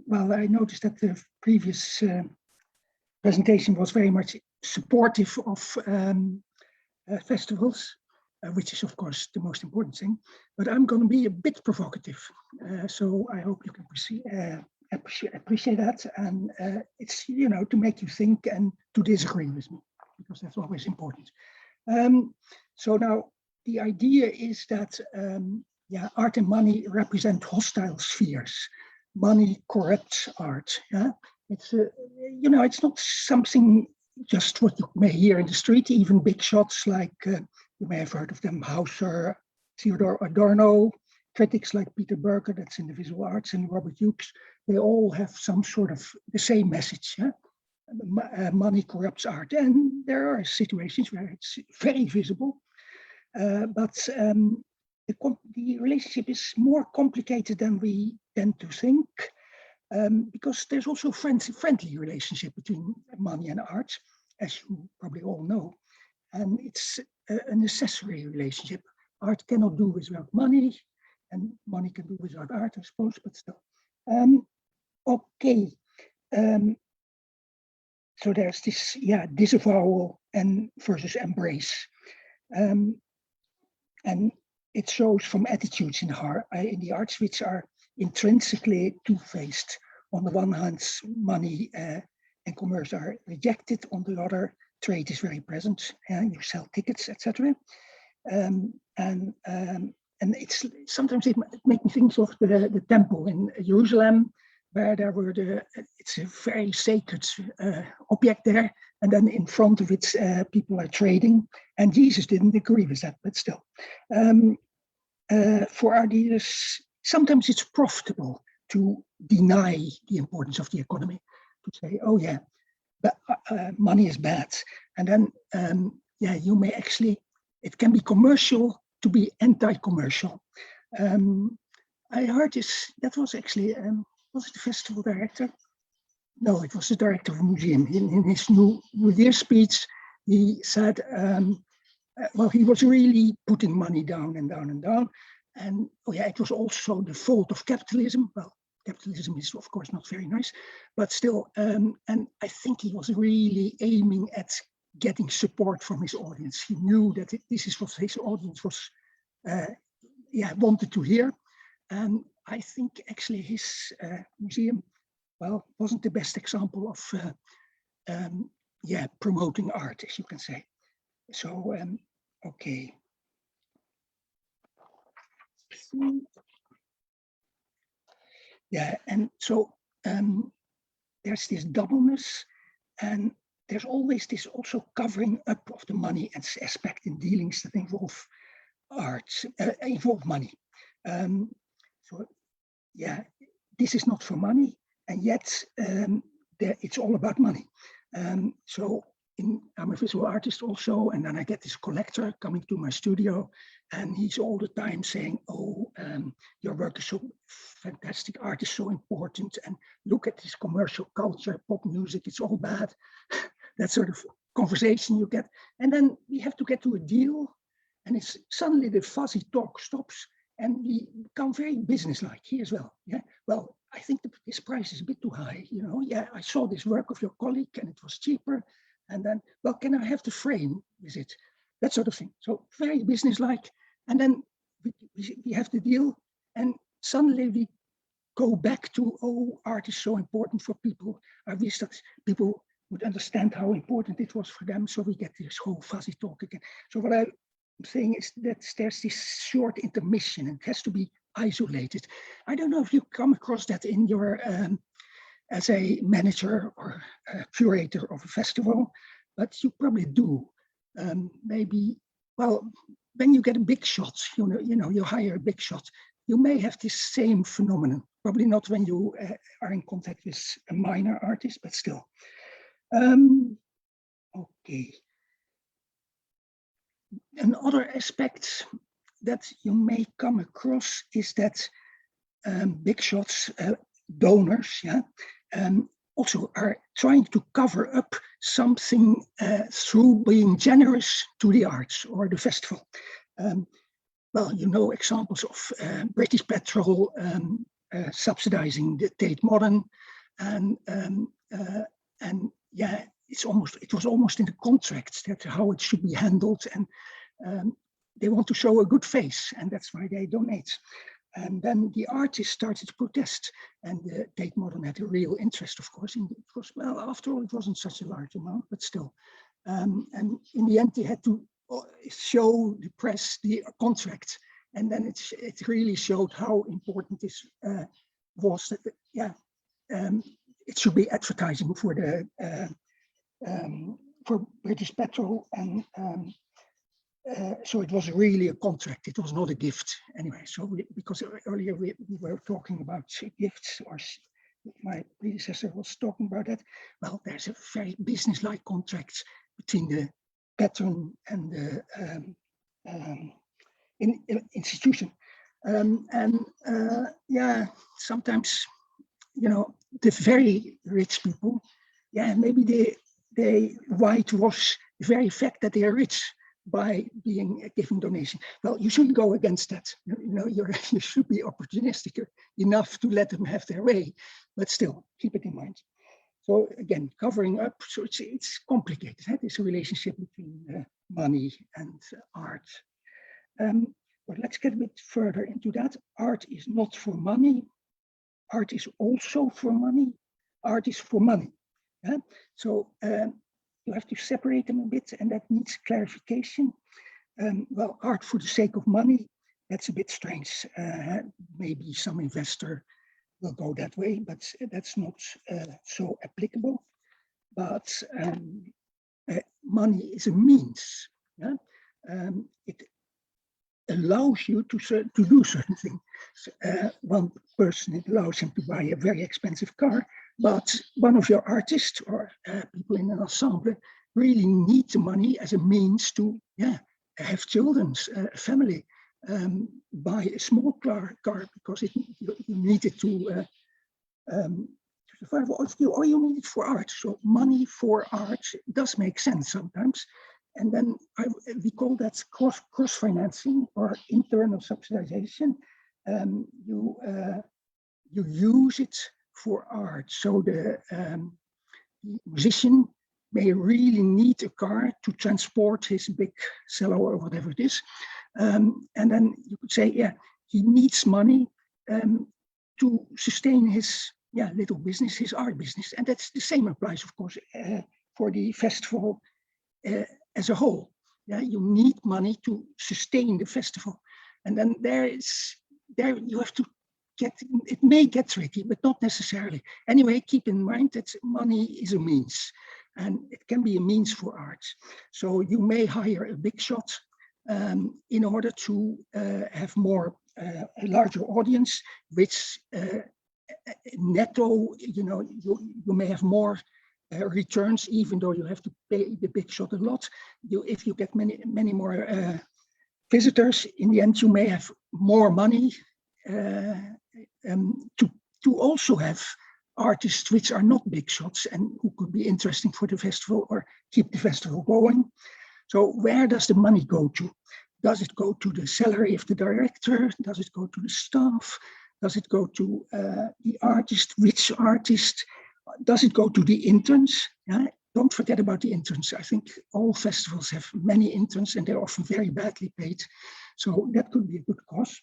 well, I noticed that the previous presentation was very much supportive of festivals, which is of course the most important thing. But I'm going to be a bit provocative, so I hope you can appreciate that. And it's, you know, to make you think and to disagree with me, because that's always important. So now the idea is that yeah, art and money represent hostile spheres. Money corrupts art. Yeah, it's you know, it's not something just what you may hear in the street. Even big shots like you may have heard of them, Hauser, Theodore Adorno, critics like Peter Berger, that's in the visual arts, and Robert Hughes. They all have some sort of the same message. Yeah? Money corrupts art, and there are situations where it's very visible. But the relationship is more complicated than we tend to think, because there's also a friendly relationship between money and art, as you probably all know. And it's a necessary relationship. Art cannot do without money, and money can do without art, I suppose, but still. Okay. So there's this, yeah, disavowal and versus embrace. And it shows from attitudes in the arts, which are intrinsically two-faced. On the one hand, money and commerce are rejected. On the other, trade is very present. You sell tickets, etc. And it's sometimes it makes me think of the temple in Jerusalem, where there were it's a very sacred object there, and then in front of it, people are trading, and Jesus didn't agree with that, but still. For our leaders, sometimes it's profitable to deny the importance of the economy, to say, oh yeah, but money is bad. And then, yeah, you may actually, it can be commercial to be anti-commercial. I heard this, that was actually, was it the festival director? No, it was the director of a museum. In his New Year speech, he said, well, he was really putting money down and down and down. And oh yeah, it was also the fault of capitalism. Well, capitalism is of course not very nice, but still, and I think he was really aiming at getting support from his audience. He knew that this is what his audience was, yeah, wanted to hear. And I think actually his museum, well, wasn't the best example of yeah, promoting art, as you can say. So, okay. Yeah, and so there's this doubleness, and there's always this also covering up of the money aspect in dealings that involve art, involve money. So yeah, this is not for money, and yet it's all about money. So I'm a visual artist also, and then I get this collector coming to my studio, and he's all the time saying, oh, your work is so fantastic, art is so important, and look at this commercial culture, pop music, it's all bad. That sort of conversation you get. And then we have to get to a deal, and it's suddenly the fuzzy talk stops, and we become very businesslike here as well. Yeah, well, I think this price is a bit too high. You know, yeah, I saw this work of your colleague and it was cheaper. And then, well, can I have the frame with it? That sort of thing. So very businesslike. And then we have the deal, and suddenly we go back to, oh, art is so important for people. I wish that people would understand how important it was for them. So we get this whole fuzzy talk again. So what I'm saying is that there's this short intermission, and it has to be isolated. I don't know if you come across that in your, as a manager or a curator of a festival, but you probably do. Maybe, well, when you get a big shot, you hire a big shot, you may have this same phenomenon. Probably not when you are in contact with a minor artist, but still. Okay. Another aspect that you may come across is that big shots, donors, yeah, also are trying to cover up something through being generous to the arts or the festival. Well, you know examples of British Petrol subsidizing the Tate Modern, and yeah, it was almost in the contract that how it should be handled, and they want to show a good face, and that's why they donate. And then the artists started to protest, and the Tate Modern had a real interest, of course, in it was, well, after all, it wasn't such a large amount, but still. And in the end, they had to show the press the contract, and then it really showed how important this was. That, yeah, it should be advertising for the for British Petrol, and so it was really a contract. It was not a gift anyway. So because earlier we were talking about gifts, or my predecessor was talking about that. Well, there's a very business-like contract between the patron and the institution, and yeah, sometimes, you know, the very rich people, yeah, maybe they whitewash the very fact that they are rich by giving donation. Well, you shouldn't go against that. You know, you should be opportunistic enough to let them have their way, but still keep it in mind. So again, covering up. So it's complicated. Huh? This relationship between money and art. But let's get a bit further into that. Art is not for money. Art is also for money. Art is for money. Yeah? So you have to separate them a bit, and that needs clarification. Well, art for the sake of money, that's a bit strange. Maybe some investor will go that way, but that's not so applicable. But money is a means. Yeah? It allows you to do certain things. One person, it allows him to buy a very expensive car, but one of your artists or people in an ensemble really need the money as a means to, yeah, have children, a family, buy a small car because you need it to survive, or you need it for art. So money for art does make sense sometimes. And then we call that cross-financing or internal subsidization. You use it for art. So the musician may really need a car to transport his big cello or whatever it is. And then you could say, yeah, he needs money to sustain his little business, his art business. And that's the same applies, of course, for the festival as a whole. Yeah, you need money to sustain the festival, and then there you have to get. It may get tricky, but not necessarily. Anyway, keep in mind that money is a means, and it can be a means for art. So you may hire a big shot in order to have a larger audience, which netto, you may have more returns, even though you have to pay the big shot a lot. If you get many more visitors, in the end, you may have more money to also have artists which are not big shots and who could be interesting for the festival or keep the festival going. So where does the money go to? Does it go to the salary of the director? Does it go to the staff? Does it go to the artist? Which artist? Does it go to the interns? Yeah? Don't forget about the interns. I think all festivals have many interns and they're often very badly paid. So that could be a good cause.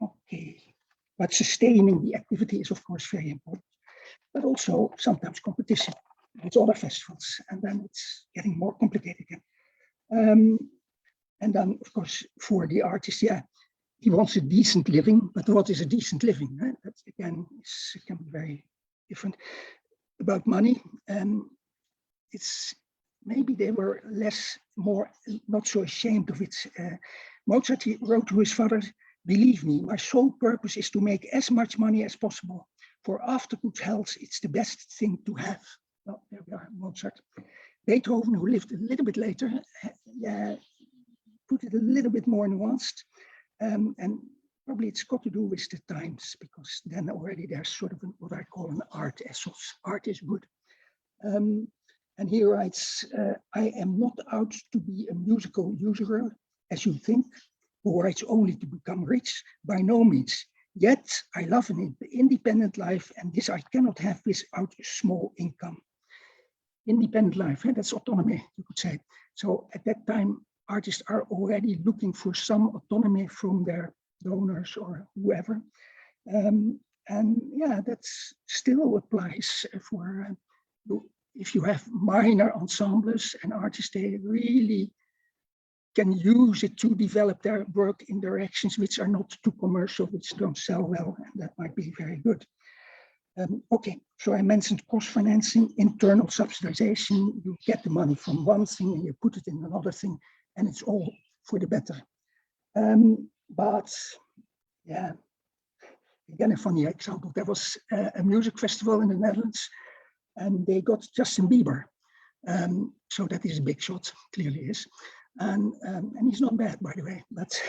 Okay, but sustaining the activity is of course very important, but also sometimes competition with other festivals, and then it's getting more complicated again. And then of course for the artist, yeah, he wants a decent living, but what is a decent living? Right? That again it can be very different. About money, it's maybe they were not so ashamed of it. Mozart, he wrote to his father, "Believe me, my sole purpose is to make as much money as possible. For after good health, it's the best thing to have." Well, there we are, Mozart. Beethoven, who lived a little bit later, put it a little bit more nuanced. And probably it's got to do with the times, because then already there's sort of what I call an art ethos. Art is good. And he writes, "I am not out to be a musical usurer, as you think, who writes only to become rich, by no means. Yet I love an independent life, and this I cannot have without a small income." Independent life, that's autonomy, you could say. So at that time, artists are already looking for some autonomy from their donors or whoever. And yeah, that still applies for if you have minor ensembles and artists, they really can use it to develop their work in directions which are not too commercial, which don't sell well, and that might be very good. Okay, so I mentioned cross-financing, internal subsidization. You get the money from one thing and you put it in another thing, and it's all for the better. But yeah, again, a funny example. There was a music festival in the Netherlands, and they got Justin Bieber. So that is a big shot, clearly is. And he's not bad, by the way, but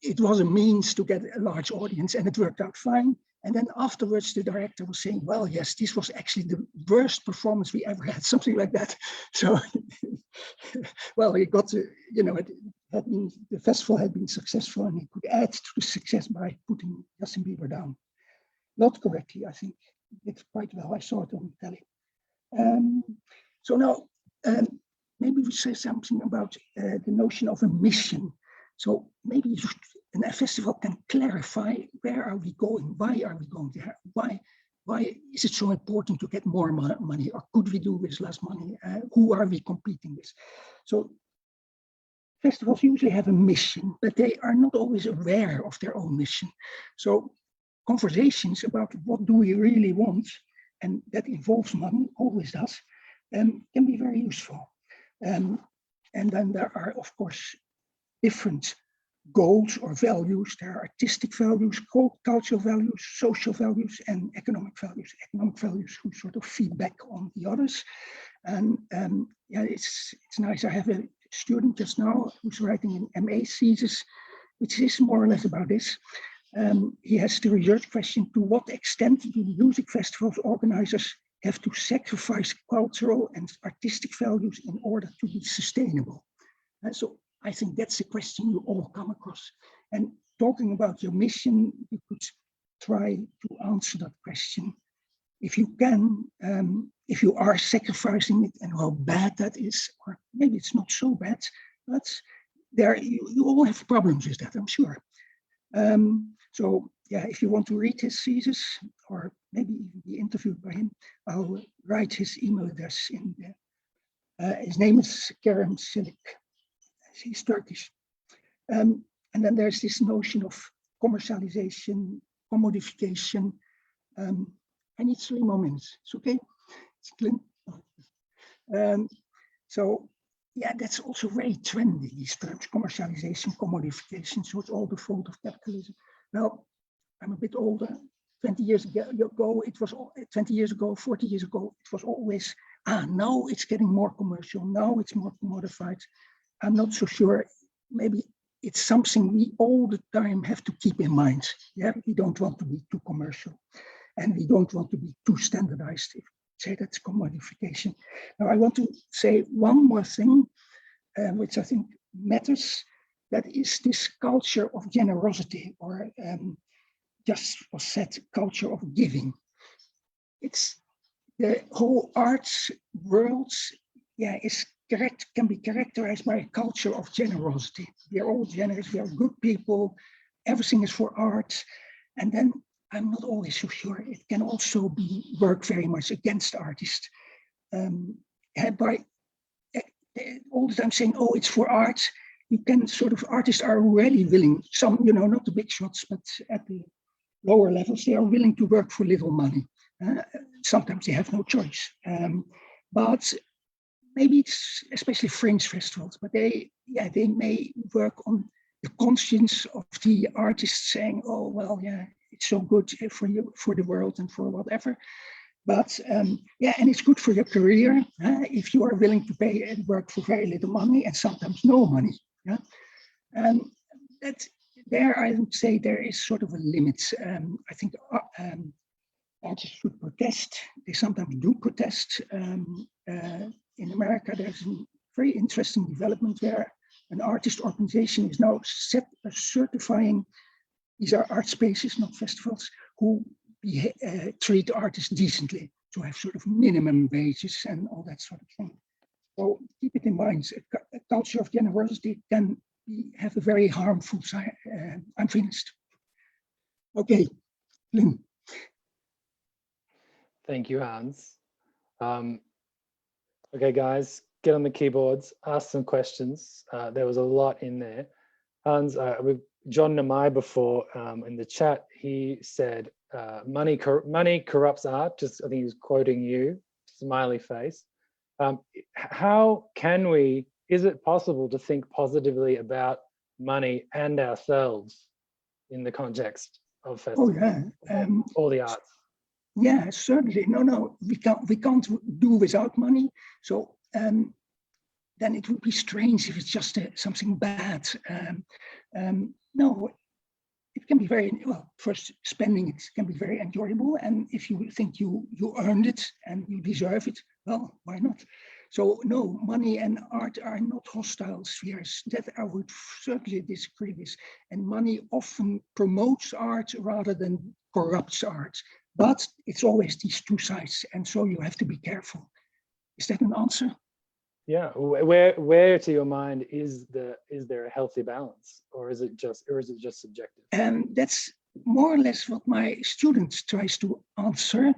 it was a means to get a large audience, and it worked out fine. And then afterwards, the director was saying, "Well, yes, this was actually the worst performance we ever had," something like that. So, well, he got to, the festival had been successful, and he could add to the success by putting Justin Bieber down. Not correctly, I think. It's quite well. I saw it on telly. So now, maybe we say something about the notion of a mission. So maybe a festival can clarify, where are we going? Why are we going there? Why is it so important to get more money? Or could we do with less money? Who are we competing with? So festivals usually have a mission, but they are not always aware of their own mission. So conversations about what do we really want, and that involves money, always does, can be very useful. And then there are, of course, different goals or values. There are artistic values, cultural values, social values, and economic values. Economic values who sort of feedback on the others. And yeah, it's nice. I have a student just now who's writing an MA thesis, which is more or less about this. He has the research question: to what extent do music festivals organizers have to sacrifice cultural and artistic values in order to be sustainable? So I think that's a question you all come across. And talking about your mission, you could try to answer that question. If you can, if you are sacrificing it, and how bad that is, or maybe it's not so bad, but there you all have problems with that, I'm sure. So yeah, if you want to read his thesis or maybe even be interviewed by him, I'll write his email address in there. His name is Kerem Silik. He's Turkish. And then there's this notion of commercialization, commodification. I need 3 more minutes. It's okay? It's Glyn. So yeah, that's also very trendy, these terms, commercialization, commodification. So it's all the fault of capitalism. Well, I'm a bit older. 20 years ago, it was 20 years ago, 40 years ago, it was always, now it's getting more commercial, now it's more commodified. I'm not so sure. Maybe it's something we all the time have to keep in mind. Yeah, we don't want to be too commercial and we don't want to be too standardized. If say that's commodification. Now I want to say one more thing, which I think matters. That is this culture of generosity, or just was said, culture of giving. It's the whole arts world, yeah, can be characterized by a culture of generosity. We are all generous, we are good people, everything is for art. And then I'm not always so sure, it can also be work very much against artists. By all the time saying, oh, it's for art, you can sort of, artists are already willing, some, not the big shots, but at the lower levels, they are willing to work for little money. Sometimes they have no choice. But maybe it's especially fringe festivals, but they may work on the conscience of the artist saying, oh, well, yeah, it's so good for you, for the world and for whatever. But yeah, and it's good for your career if you are willing to pay and work for very little money and sometimes no money. Yeah, and that there I would say there is sort of a limit. I think artists should protest. They sometimes do protest. In America, there's a very interesting development where an artist organization is now certifying, these are art spaces, not festivals, who treat artists decently, to have sort of minimum wages and all that sort of thing. So keep it in mind, a culture of generosity can have a very harmful side. I'm finished. Okay, Glyn. Thank you, Hans. Okay, guys, get on the keyboards, ask some questions. There was a lot in there. Hans, with John Namai before in the chat, he said, money corrupts art. Just, I think he was quoting you, smiley face. How can we, is it possible to think positively about money and ourselves in the context of festivals? Oh yeah, all the arts. Yeah, certainly. No, we can't do without money. So then it would be strange if it's just something bad. No, it can be very, well, first spending it can be very enjoyable. And if you think you earned it and you deserve it, well, why not? So no, money and art are not hostile spheres. That I would certainly disagree with. And money often promotes art rather than corrupts art. But it's always these two sides, and so you have to be careful. Is that an answer? Yeah. Where to your mind is there a healthy balance, or is it just subjective? And that's more or less what my student tries to answer,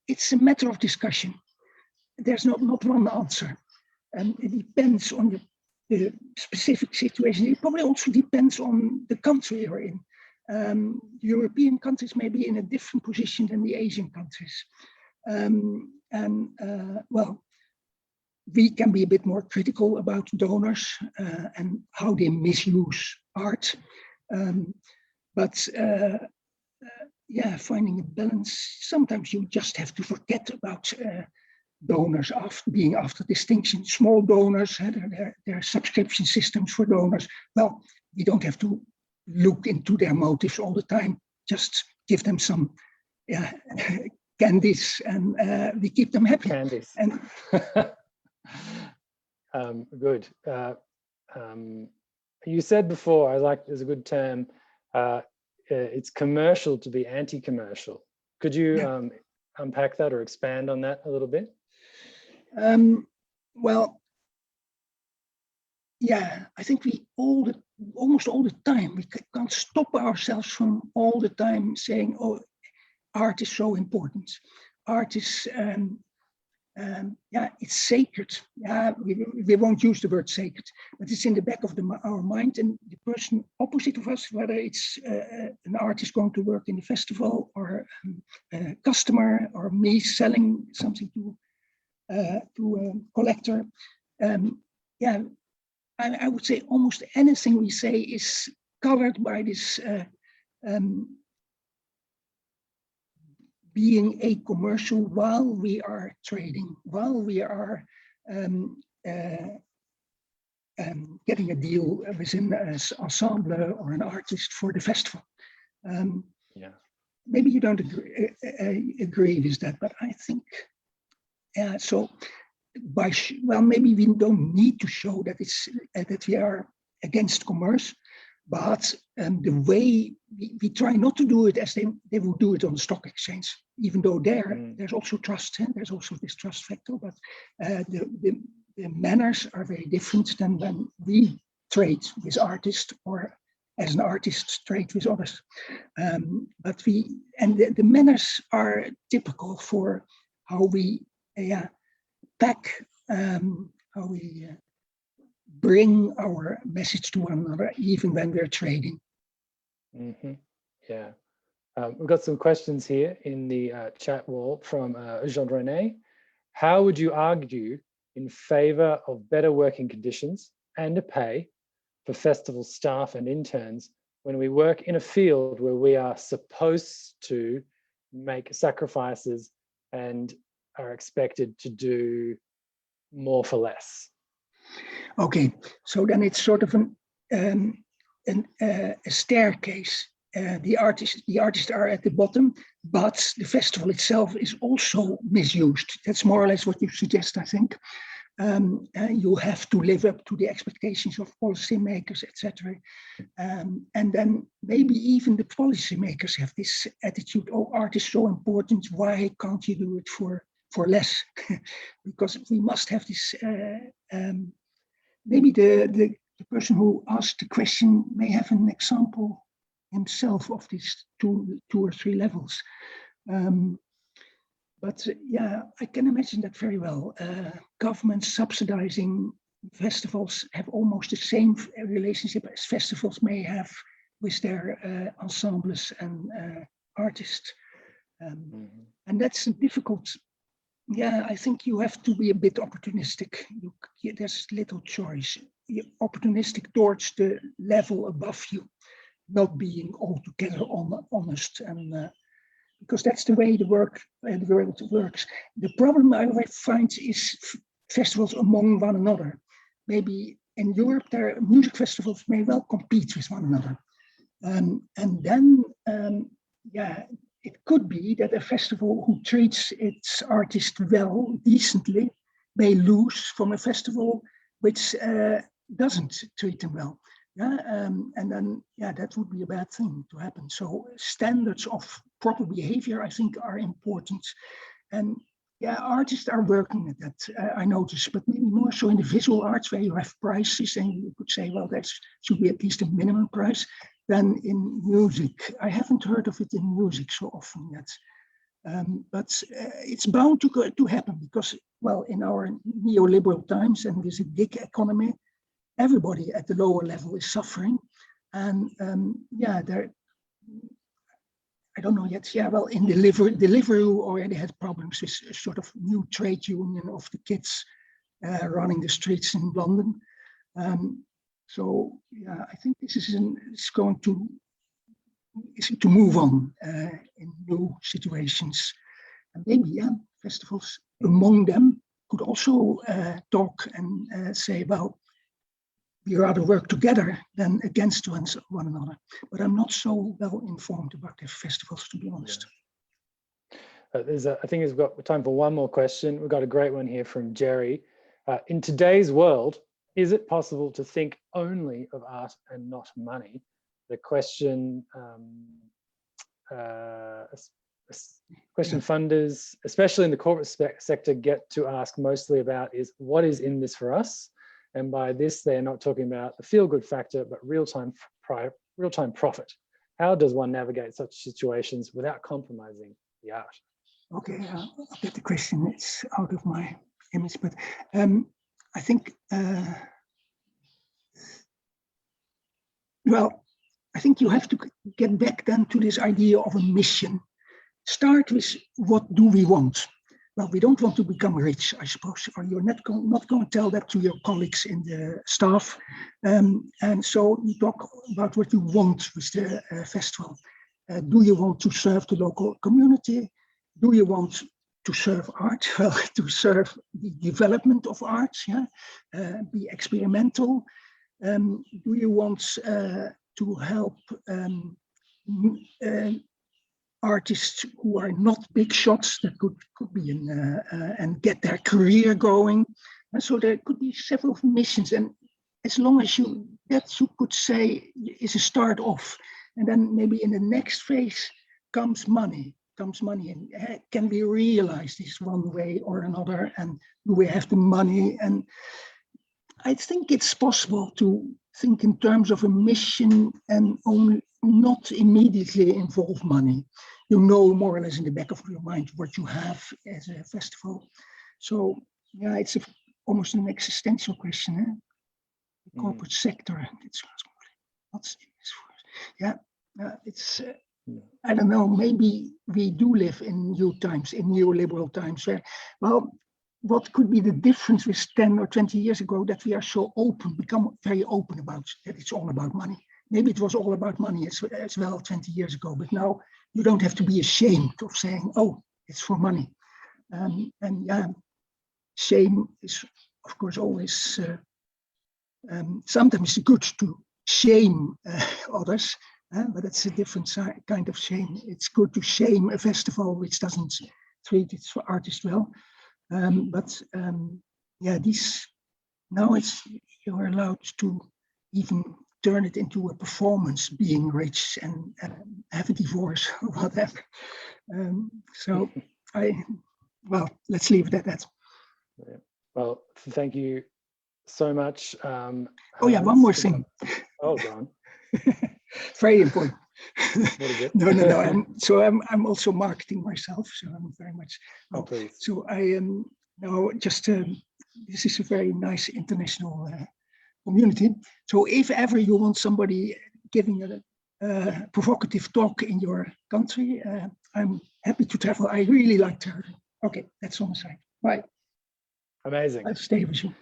it's a matter of discussion. There's not one answer, and it depends on the specific situation. It probably also depends on the country you're in. European countries may be in a different position than the Asian countries. Well, we can be a bit more critical about donors and how they misuse art. Yeah, finding a balance, sometimes you just have to forget about donors being after distinction. Small donors, there are subscription systems for donors. Well, we don't have to look into their motives all the time. Just give them some candies, and we keep them happy. Candies. And good. You said before, I like, there's a good term. It's commercial to be anti-commercial. Could you unpack that or expand on that a little bit? Well, yeah, I think we almost all the time, we can't stop ourselves from all the time saying, oh, art is so important. Art is, yeah, it's sacred. Yeah, we won't use the word sacred, but it's in the back of our mind. And the person opposite of us, whether it's an artist going to work in the festival, or a customer, or me selling something to a collector, yeah, I would say almost anything we say is colored by this being a commercial while we are trading, while we are getting a deal within an ensemble or an artist for the festival. Yeah. Maybe you don't agree with that, but I think, so well, maybe we don't need to show that it's that we are against commerce, but the way we try not to do it as they will do it on the stock exchange, even though there's also trust, there's also this trust factor, but the manners are very different than when we trade with artists, or as an artist trade with others. But the manners are typical for how we pack, how we bring our message to one another, even when we're trading. Mm-hmm. Yeah. We've got some questions here in the chat wall from Jean-René. How would you argue in favor of better working conditions and a pay for festival staff and interns when we work in a field where we are supposed to make sacrifices and are expected to do more for less? Okay, so then it's sort of a staircase. The artists are at the bottom, but the festival itself is also misused. That's more or less what you suggest, I think. You have to live up to the expectations of policymakers, etc. And then maybe even the policymakers have this attitude: oh, art is so important, why can't you do it for less? Because we must have this. Maybe the person who asked the question may have an example himself of these two or three levels. But yeah, I can imagine that very well. Governments subsidizing festivals have almost the same relationship as festivals may have with their ensembles and artists. And that's difficult. Yeah, I think you have to be a bit opportunistic. There's little choice. You're opportunistic towards the level above you, not being altogether honest, and because that's the way the world works. The problem I find is festivals among one another. Maybe in Europe, their music festivals may well compete with one another, and then yeah. It could be that a festival who treats its artist well, decently, may lose from a festival which doesn't treat them well. Yeah, and then yeah, that would be a bad thing to happen. So standards of proper behavior, I think, are important. And yeah, artists are working at that, I notice, but maybe more so in the visual arts, where you have prices and you could say, well, that should be at least a minimum price, than in music. I haven't heard of it in music so often yet. But it's bound to happen because, well, in our neoliberal times and with a gig economy, everybody at the lower level is suffering. And yeah, I don't know yet. Yeah, well, in Deliveroo already had problems with a sort of new trade union of the kids running the streets in London. So yeah, I think this is it's going to move on in new situations, and maybe yeah, festivals among them could also talk and say, well, we rather work together than against one another. But I'm not so well informed about their festivals, to be honest. Yeah. I think we've got time for one more question. We've got a great one here from Jerry. In today's world, is it possible to think only of art and not money? The question funders, especially in the corporate sector, get to ask mostly about is what is in this for us, And by this, they're not talking about the feel-good factor, but real-time profit. How does one navigate such situations without compromising the art? Okay, I'll get the question. It's out of my image, but I think, well, I think you have to get back then to this idea of a mission. Start with, what do we want? Well, we don't want to become rich, I suppose, or you're not going to tell that to your colleagues in the staff. And so you talk about what you want with the festival. Do you want to serve the local community? Do you want to serve art? Well, to serve the development of art, yeah? Be experimental. Do you want to help artists who are not big shots, that could be and get their career going? And so there could be several missions, and as long as you could say is a start off, and then maybe in the next phase comes money, and can we realize this one way or another, and do we have the money? And I think it's possible to think in terms of a mission and only not immediately involve money. You know more or less in the back of your mind what you have as a festival. So yeah, it's almost an existential question. Eh? The corporate sector. It's what's yeah. It's I don't know. Maybe we do live in new times, in neoliberal times. Where, well, what could be the difference with 10 or 20 years ago, that we are so open, become very open about that it's all about money? Maybe it was all about money as well 20 years ago, but now you don't have to be ashamed of saying, oh, it's for money. And yeah, shame is, of course, always, sometimes it's good to shame others, but it's a different kind of shame. It's good to shame a festival which doesn't treat its artists well. Yeah, now you're allowed to even turn it into a performance, being rich and have a divorce or whatever. So well, let's leave it at that. Yeah. Well, thank you so much. Oh yeah, one more thing. Oh, go on. Very important. What is it? No. I'm also marketing myself, so I'm very much. Oh, please. So I am now just. This is a very nice international community. So if ever you want somebody giving a provocative talk in your country, I'm happy to travel. I really like to. Okay, that's on the side. Bye. Amazing. I'll stay with you.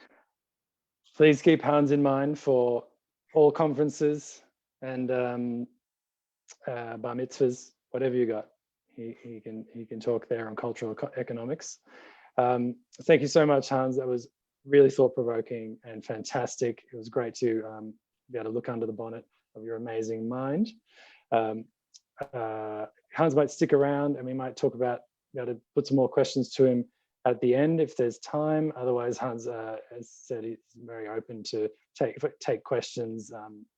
Please keep Hans in mind for all conferences and bar mitzvahs, whatever you got. He can talk there on cultural economics. Thank you so much, Hans. That was really thought-provoking and fantastic. It was great to be able to look under the bonnet of your amazing mind. Hans might stick around and we might be able to put some more questions to him at the end if there's time. Otherwise, Hans has said he's very open to take questions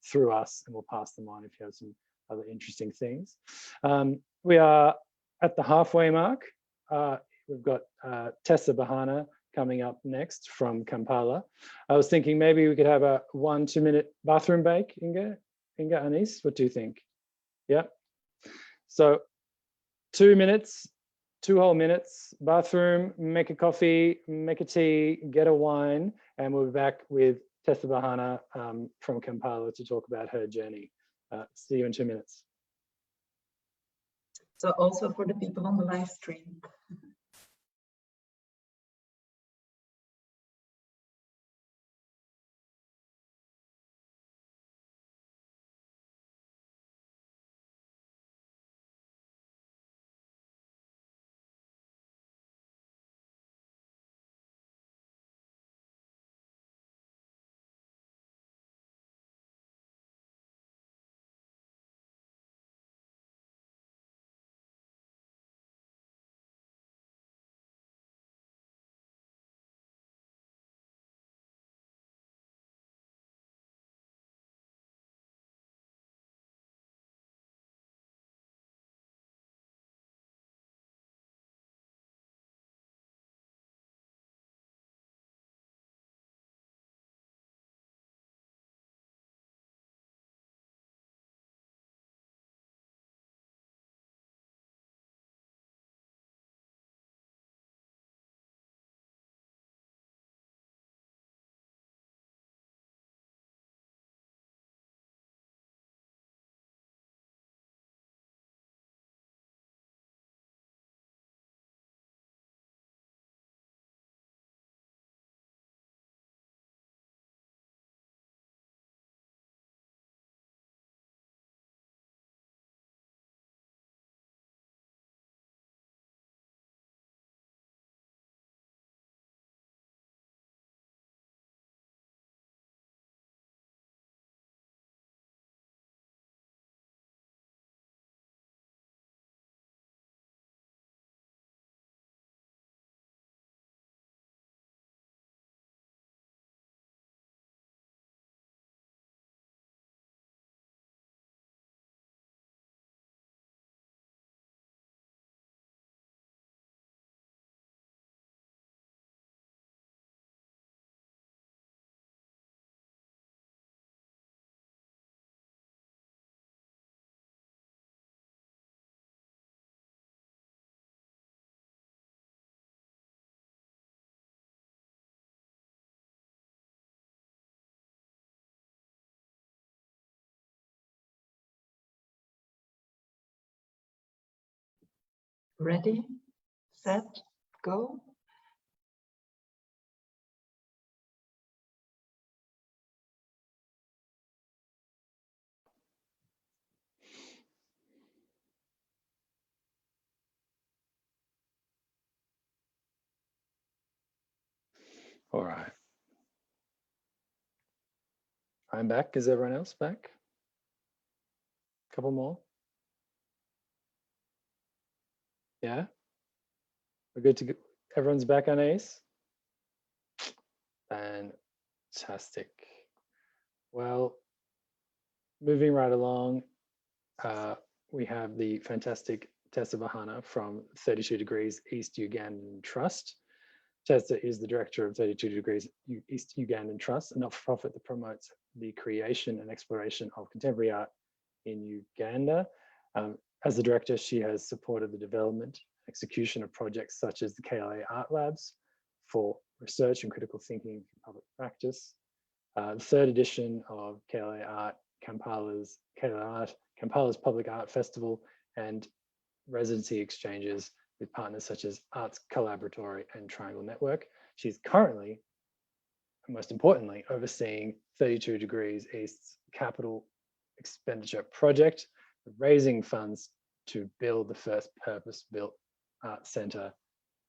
through us, and we'll pass them on if you have some other interesting things. We are at the halfway mark. We've got Teesa Bahana coming up next from Kampala. I was thinking maybe we could have a 1-2 minute bathroom break, Inga, Anis, what do you think? Yeah. So 2 minutes, 2 whole minutes, bathroom, make a coffee, make a tea, get a wine, and we'll be back with Teesa Bahana from Kampala to talk about her journey. See you in 2 minutes. So also for the people on the live stream. Ready, set, go. All right. I'm back. Is everyone else back? Couple more. Yeah. We're good to go. Everyone's back on Ace. Fantastic. Well, moving right along, we have the fantastic Teesa Bahana from 32 Degrees East Ugandan Trust. Teesa is the director of 32 Degrees East Ugandan Trust, a not-for-profit that promotes the creation and exploration of contemporary art in Uganda. As the director, she has supported the development, execution of projects such as the KLA Art Labs for research and critical thinking in public practice. The third edition of KLA Art, Kampala's Public Art Festival, and residency exchanges with partners such as Arts Collaboratory and Triangle Network. She's currently, and most importantly, overseeing 32 Degrees East's capital expenditure project, raising funds to build the first purpose-built art centre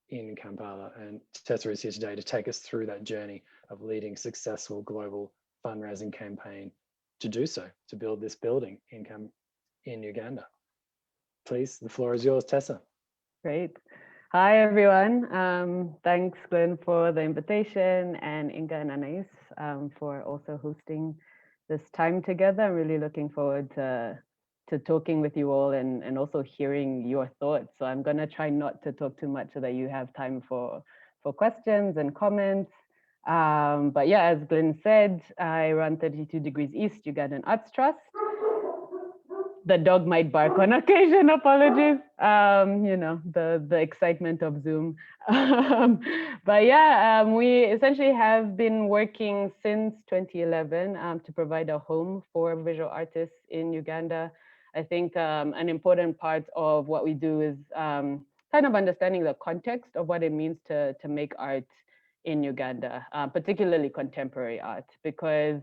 in Kampala. And Teesa is here today to take us through that journey of leading successful global fundraising campaign to do so, to build this building in Uganda. Please, the floor is yours, Teesa. Great. Hi, everyone. Thanks, Glyn, for the invitation, and Inga and Anais for also hosting this time together. I'm really looking forward to talking with you all and also hearing your thoughts. So I'm going to try not to talk too much so that you have time for questions and comments. But yeah, as Glyn said, I run 32 Degrees East Ugandan Arts Trust. The dog might bark on occasion, apologies. You know, the excitement of Zoom. But yeah, we essentially have been working since 2011 to provide a home for visual artists in Uganda. I think an important part of what we do is kind of understanding the context of what it means to make art in Uganda, particularly contemporary art, because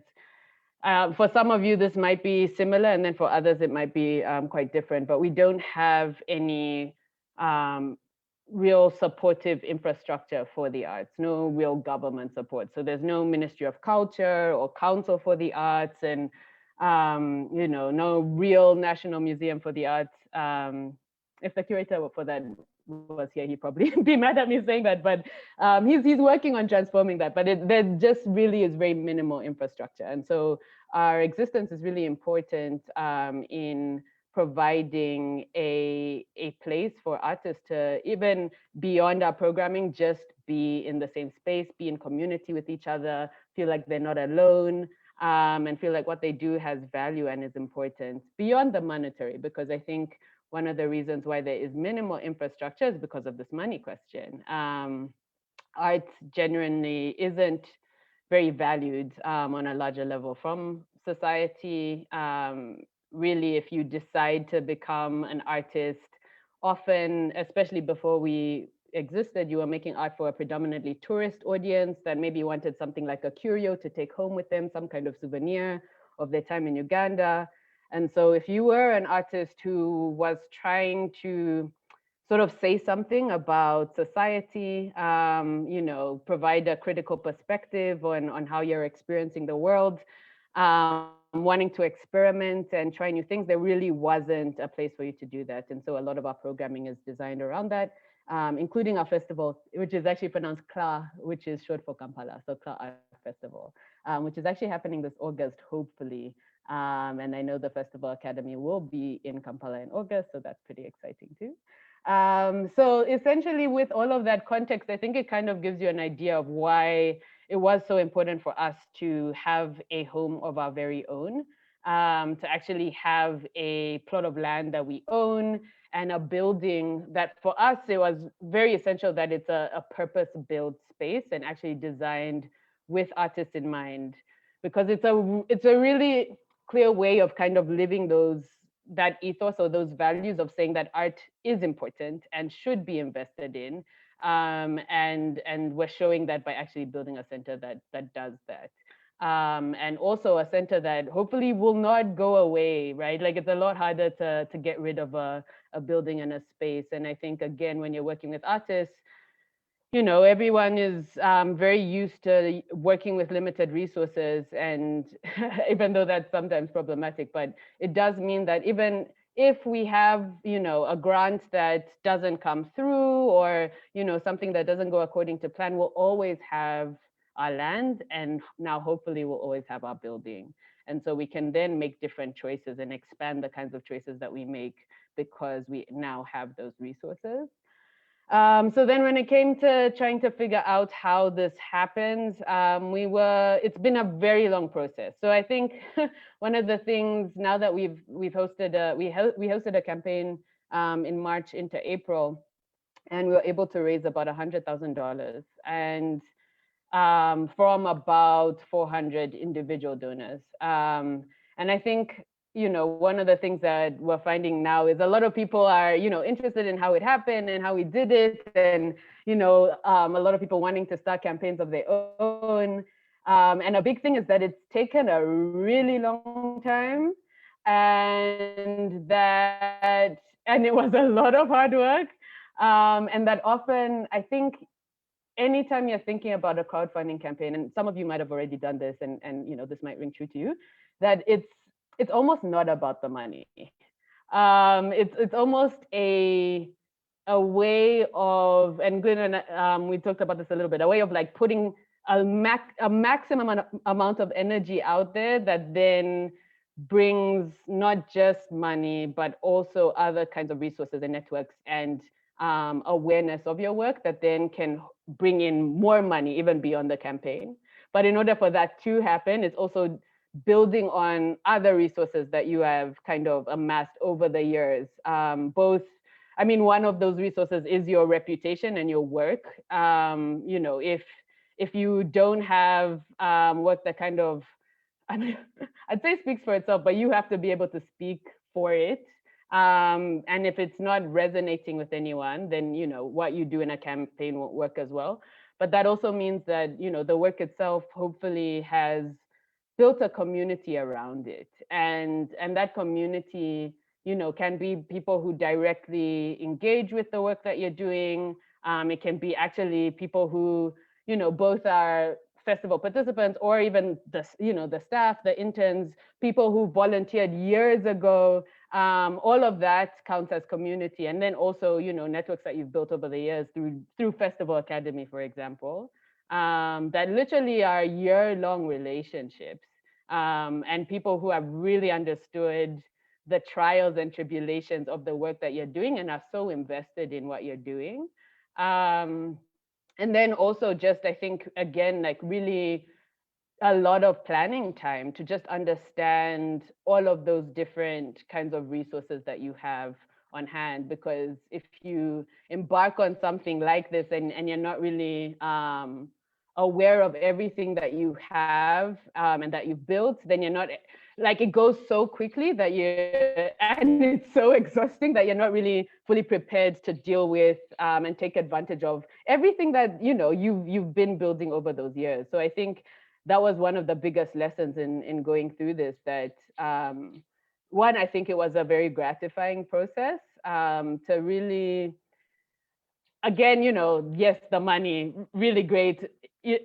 for some of you, this might be similar, and then for others, it might be quite different, but we don't have any real supportive infrastructure for the arts, no real government support. So there's no Ministry of Culture or Council for the Arts, and you know, no real National Museum for the Arts. If the curator for that was here, he'd probably be mad at me saying that, but he's working on transforming that, but there just really is very minimal infrastructure. And so our existence is really important in providing a place for artists to, even beyond our programming, just be in the same space, be in community with each other, feel like they're not alone, and feel like what they do has value and is important beyond the monetary, because I think one of the reasons why there is minimal infrastructure is because of this money question. Art genuinely isn't very valued on a larger level from society. Really, if you decide to become an artist, often, especially before we existed, you were making art for a predominantly tourist audience that maybe wanted something like a curio to take home with them, some kind of souvenir of their time in Uganda. And so if you were an artist who was trying to sort of say something about society, you know, provide a critical perspective on how you're experiencing the world, wanting to experiment and try new things, there really wasn't a place for you to do that. And so a lot of our programming is designed around that, including our festival, which is actually pronounced KLA, which is short for Kampala, so KLA Art Festival, which is actually happening this August, hopefully. And I know the Festival Academy will be in Kampala in August, so that's pretty exciting too. So essentially with all of that context, I think it kind of gives you an idea of why it was so important for us to have a home of our very own, to actually have a plot of land that we own and a building that for us, it was very essential that it's a purpose-built space and actually designed with artists in mind, because it's a really clear way of kind of living those that ethos or those values of saying that art is important and should be invested in. And we're showing that by actually building a center that does that. And also a center that hopefully will not go away, right? Like it's a lot harder to get rid of a building and a space. And I think, again, when you're working with artists, you know, everyone is very used to working with limited resources. And even though that's sometimes problematic, but it does mean that even if we have, you know, a grant that doesn't come through, or, you know, something that doesn't go according to plan, we'll always have our land, and now hopefully we'll always have our building. And so we can then make different choices and expand the kinds of choices that we make because we now have those resources. So then when it came to trying to figure out how this happens, it's been a very long process. So I think one of the things now that we hosted a campaign in March into April, and we were able to raise about $100,000 and from about 400 individual donors. And I think, you know, one of the things that we're finding now is a lot of people are, you know, interested in how it happened and how we did it. And, you know, a lot of people wanting to start campaigns of their own. And a big thing is that it's taken a really long time, and it was a lot of hard work. And that often, I think, anytime you're thinking about a crowdfunding campaign, and some of you might have already done this, and you know, this might ring true to you, that it's almost not about the money. It's almost a way of, and Glyn and we talked about this a little bit, a way of like putting a maximum amount of energy out there that then brings not just money, but also other kinds of resources and networks and awareness of your work that then can bring in more money even beyond the campaign. But in order for that to happen, it's also building on other resources that you have kind of amassed over the years. I mean, one of those resources is your reputation and your work. You know, if you don't have work that kind of, I mean, I'd say speaks for itself, but you have to be able to speak for it. And if it's not resonating with anyone, then, you know, what you do in a campaign won't work as well. But that also means that, you know, the work itself hopefully has built a community around it. And that community, you know, can be people who directly engage with the work that you're doing. It can be actually people who, you know, both are festival participants or even the, you know, the staff, the interns, people who volunteered years ago. All of that counts as community. And then also, you know, networks that you've built over the years through Festival Academy, for example, that literally are year-long relationships, and people who have really understood the trials and tribulations of the work that you're doing and are so invested in what you're doing. And then also just, I think, again, like really a lot of planning time to just understand all of those different kinds of resources that you have on hand. Because if you embark on something like this and you're not really aware of everything that you have and that you've built, then you're not, like, it goes so quickly that and it's so exhausting that you're not really fully prepared to deal with and take advantage of everything that, you know, you've been building over those years. So I think that was one of the biggest lessons in going through this, that one, I think it was a very gratifying process to really, again, you know, yes, the money, really great.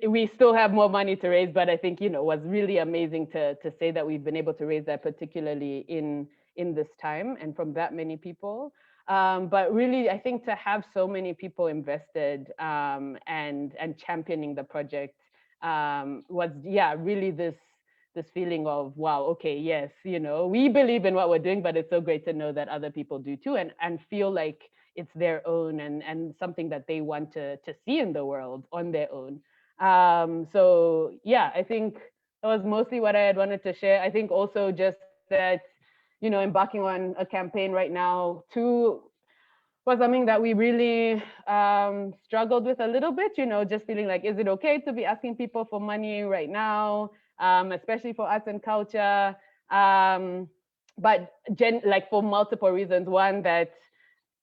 We still have more money to raise, but I think, you know, was really amazing to say that we've been able to raise that, particularly in this time and from that many people. But really, I think to have so many people invested and championing the project was, yeah, really this feeling of, wow, okay, yes, you know, we believe in what we're doing, but it's so great to know that other people do too, and feel like it's their own and something that they want to see in the world on their own. So yeah, I think that was mostly what I had wanted to share. I think also just that, you know, embarking on a campaign right now too was something that we really struggled with a little bit, you know, just feeling like, is it okay to be asking people for money right now, especially for arts and culture? but like for multiple reasons. One, that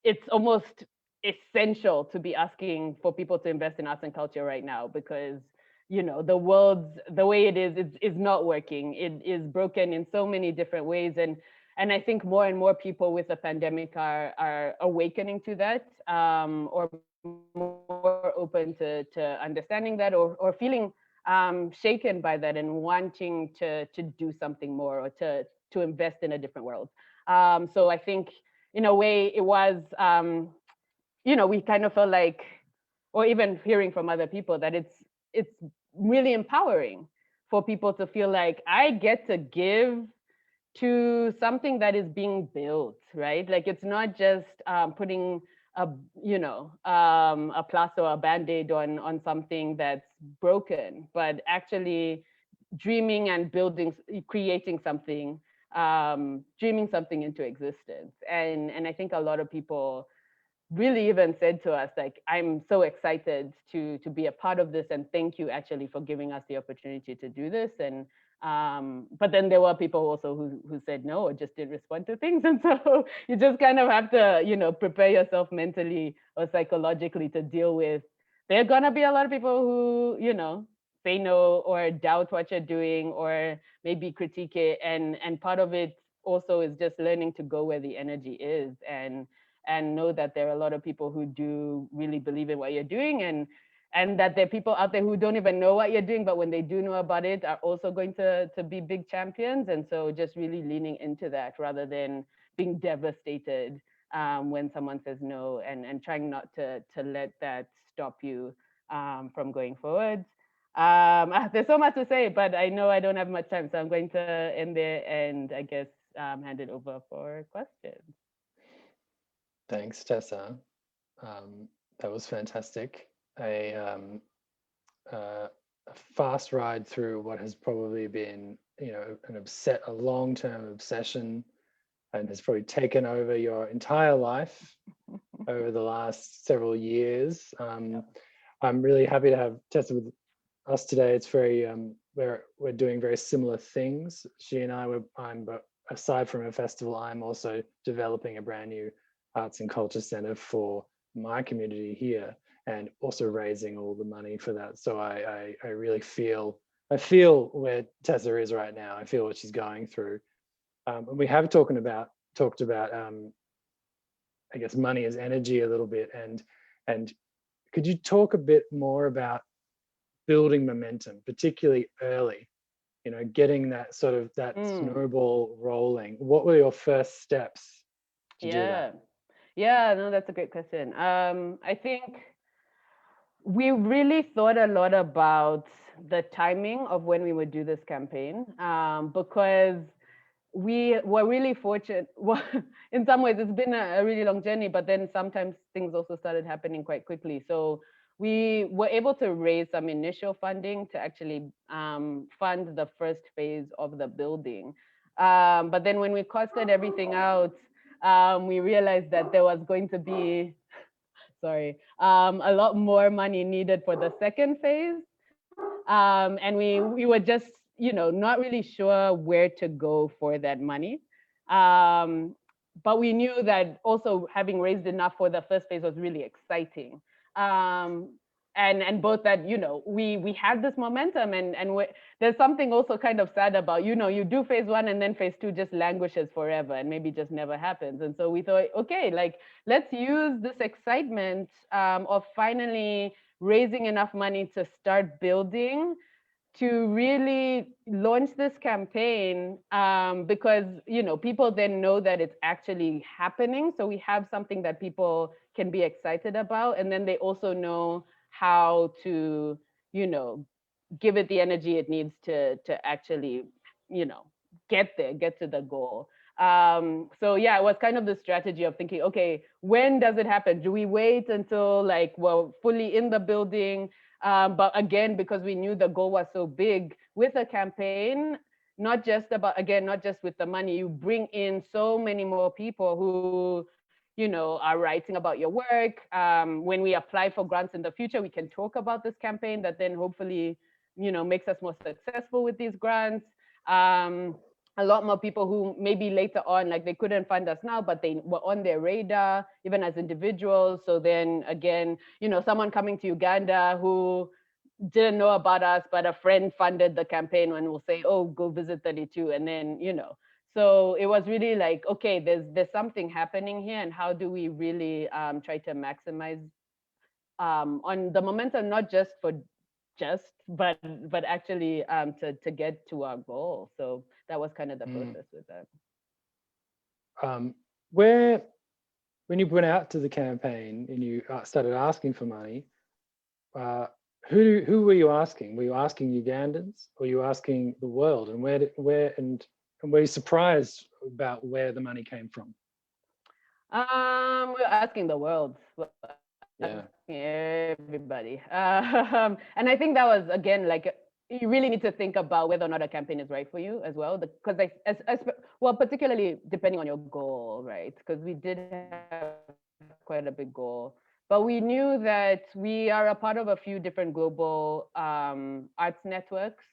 it's almost essential to be asking for people to invest in arts and culture right now, because the world, the way it is not working. It is broken in so many different ways, and I think more and more people with the pandemic are awakening to that, or more open to understanding that, or feeling shaken by that and wanting to do something more, or to invest in a different world. So I think in a way it was, we kind of felt like, or even hearing from other people, that it's really empowering for people to feel like, I get to give to something that is being built, right? Like, it's not just putting a plaster or a band-aid on something that's broken, but actually dreaming and building, creating something, dreaming something into existence. And I think a lot of people really even said to us, like, I'm so excited to be a part of this, and thank you actually for giving us the opportunity to do this. And but then there were people also who said no, or just didn't respond to things. And so you just kind of have to, prepare yourself mentally or psychologically to deal with, there are gonna be a lot of people who, say no or doubt what you're doing, or maybe critique it. And part of it also is just learning to go where the energy is, and know that there are a lot of people who do really believe in what you're doing, and that there are people out there who don't even know what you're doing, but when they do know about it, are also going to be big champions. And so just really leaning into that, rather than being devastated when someone says no, and trying not to let that stop you from going forward. There's so much to say, but I know I don't have much time, so I'm going to end there, and I guess hand it over for questions. Thanks, Teesa. That was fantastic. A fast ride through what has probably been, a long-term obsession, and has probably taken over your entire life over the last several years. I'm really happy to have Teesa with us today. It's very we're doing very similar things. She and I but aside from a festival, I'm also developing a brand new Arts and Culture Centre for my community here, and also raising all the money for that. So I really feel where Teesa is right now. I feel what she's going through. And we have talked about I guess money as energy a little bit, and could you talk a bit more about building momentum, particularly early, getting that sort of snowball rolling? What were your first steps to do that? Yeah, no, that's a great question. I think we really thought a lot about the timing of when we would do this campaign, because we were really fortunate. Well, in some ways, it's been a really long journey, but then sometimes things also started happening quite quickly. So we were able to raise some initial funding to actually fund the first phase of the building. But then when we costed everything out, we realized that there was going to be, a lot more money needed for the second phase. And we were just, not really sure where to go for that money. But we knew that also having raised enough for the first phase was really exciting. And both that, we had this momentum, and there's something also kind of sad about, you do phase one and then phase two just languishes forever and maybe just never happens. And so we thought, okay, let's use this excitement of finally raising enough money to start building, to really launch this campaign, because people then know that it's actually happening. So we have something that people can be excited about, and then they also know how to, give it the energy it needs to actually, get there, get to the goal. So yeah, it was kind of the strategy of thinking, okay, when does it happen? Do we wait until we're fully in the building? But again, because we knew the goal was so big with a campaign, not just with the money, you bring in so many more people who, are writing about your work. When we apply for grants in the future, we can talk about this campaign that then hopefully, makes us more successful with these grants. a lot more people who maybe later on, like they couldn't fund us now, but they were on their radar, even as individuals. So then again, you know, someone coming to Uganda who didn't know about us, but a friend funded the campaign and will say, oh, go visit 32. And then, you know, so it was really like, okay, there's something happening here, and how do we really try to maximize on the momentum, not just but actually to get to our goal. So that was kind of the process with that. When you went out to the campaign and you started asking for money, who were you asking? Were you asking Ugandans, or were you asking the world? And where were you surprised about where the money came from? We're asking the world. Yeah. Everybody. And I think that was, again, like, you really need to think about whether or not a campaign is right for you as well, because well, particularly depending on your goal, right? Because we did have quite a big goal, but we knew that we are a part of a few different global arts networks.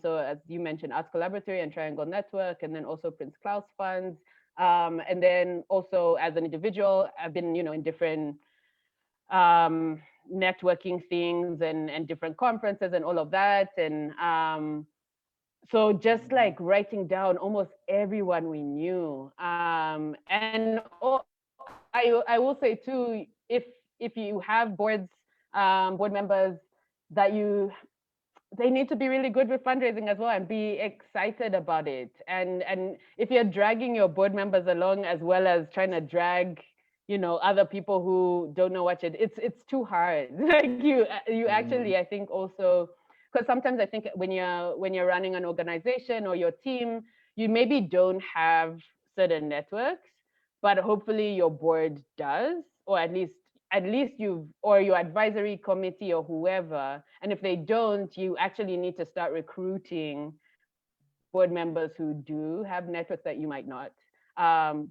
So as you mentioned, Arts Collaboratory and Triangle Network, and then also Prince Klaus Funds. And then also as an individual, I've been, you know, in different networking things and different conferences and all of that. And so just like writing down almost everyone we knew. And I will say too, if you have board members that they need to be really good with fundraising as well and be excited about it. And if you're dragging your board members along as well as trying to drag, you know, other people who don't know what it's too hard. Like you actually, I think also, because sometimes I think when you're running an organization or your team, you maybe don't have certain networks, but hopefully your board does, or at least or your advisory committee or whoever. And if they don't, you actually need to start recruiting board members who do have networks that you might not.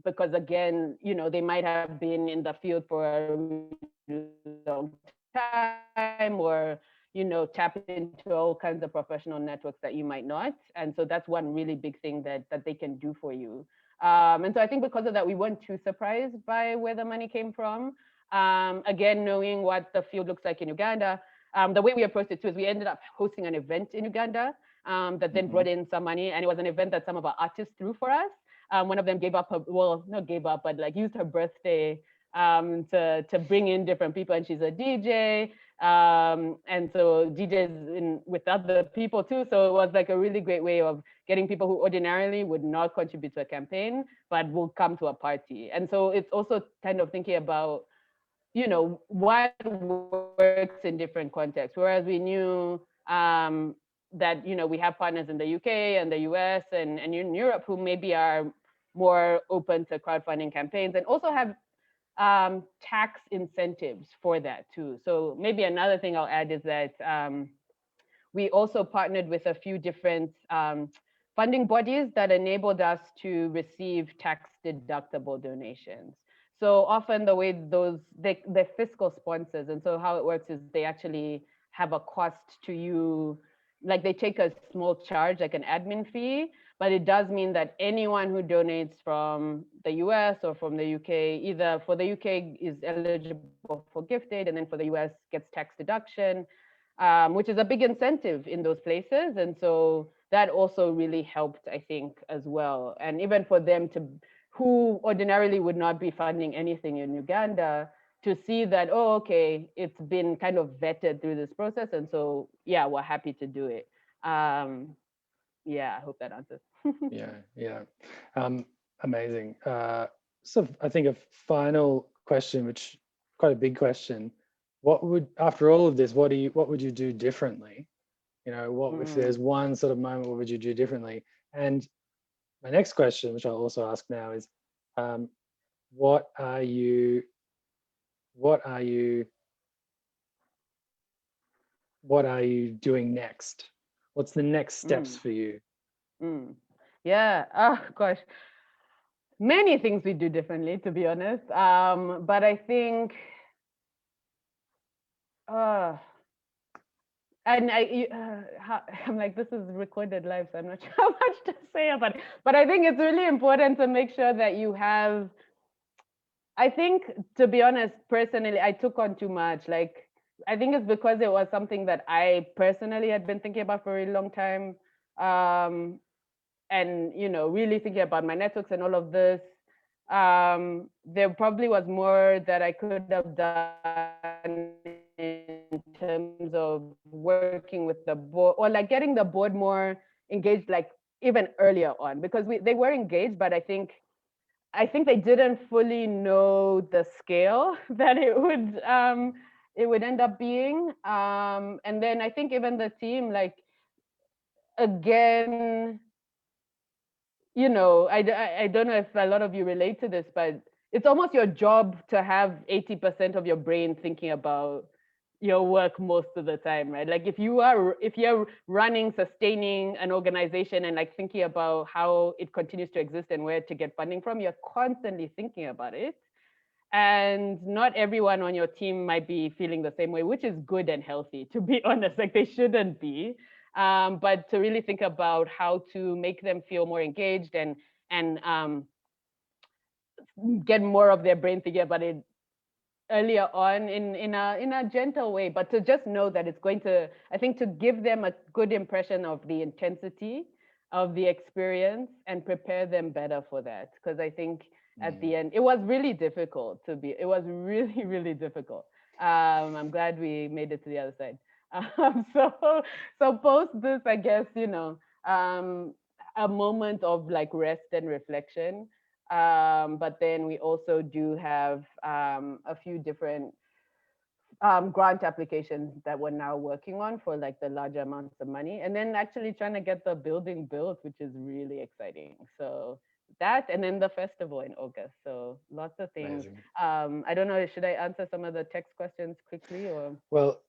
Because again, you know, they might have been in the field for a long time, or, you know, tap into all kinds of professional networks that you might not. And so that's one really big thing that they can do for you. And so I think because of that, we weren't too surprised by where the money came from. Again, knowing what the field looks like in Uganda, the way we approached it too is we ended up hosting an event in Uganda that then brought in some money, and it was an event that some of our artists threw for us. One of them gave up not gave up, but like used her birthday to bring in different people, and she's a DJ. And so DJs with other people too. So it was like a really great way of getting people who ordinarily would not contribute to a campaign, but will come to a party. And so it's also kind of thinking about, you know, what works in different contexts. Whereas we knew that, you know, we have partners in the UK and the US and in Europe who maybe are more open to crowdfunding campaigns and also have tax incentives for that too. So maybe another thing I'll add is that we also partnered with a few different funding bodies that enabled us to receive tax deductible donations. So often the way they're fiscal sponsors. And so how it works is they actually have a cost to you, like they take a small charge, like an admin fee, but it does mean that anyone who donates from the US or from the UK, either for the UK is eligible for gift aid, and then for the US gets tax deduction, which is a big incentive in those places. And so that also really helped, I think, as well. And even for them who ordinarily would not be funding anything in Uganda, to see that, oh, okay, it's been kind of vetted through this process. And so, yeah, we're happy to do it. Yeah, I hope that answers. Yeah. Amazing. So I think a final question, which quite a big question. After all of this, what would you do differently? You know, if there's one sort of moment, what would you do differently? And my next question, which I'll also ask now, is what are you doing next? What's the next steps for you? Yeah, oh gosh, many things we do differently, to be honest. But I think and I'm like, this is recorded live, so I'm not sure how much to say about it. But I think it's really important to make sure that you have, I think, to be honest, personally, I took on too much. Like, I think it's because it was something that I personally had been thinking about for a really long time. And, you know, really thinking about my networks and all of this. There probably was more that I could have done in terms of working with the board, or like getting the board more engaged, like even earlier on, because they were engaged, but I think they didn't fully know the scale that it would end up being. And then I think even the team, like, again, you know, I don't know if a lot of you relate to this, but it's almost your job to have 80% of your brain thinking about your work most of the time, right? Like if you're running, sustaining an organization and like thinking about how it continues to exist and where to get funding from, you're constantly thinking about it. And not everyone on your team might be feeling the same way, which is good and healthy, to be honest. Like they shouldn't be. But to really think about how to make them feel more engaged and get more of their brain thinking about it earlier on in a gentle way, but to just know that it's going to, I think, to give them a good impression of the intensity of the experience and prepare them better for that. Because I think at the end, it was really difficult it was really, really difficult. I'm glad we made it to the other side. So post this, I guess, you know, a moment of like rest and reflection. But then we also do have a few different grant applications that we're now working on for like the larger amounts of money, and then actually trying to get the building built, which is really exciting. So that, and then the festival in August. So lots of things. I don't know, should I answer some of the text questions quickly or? Well,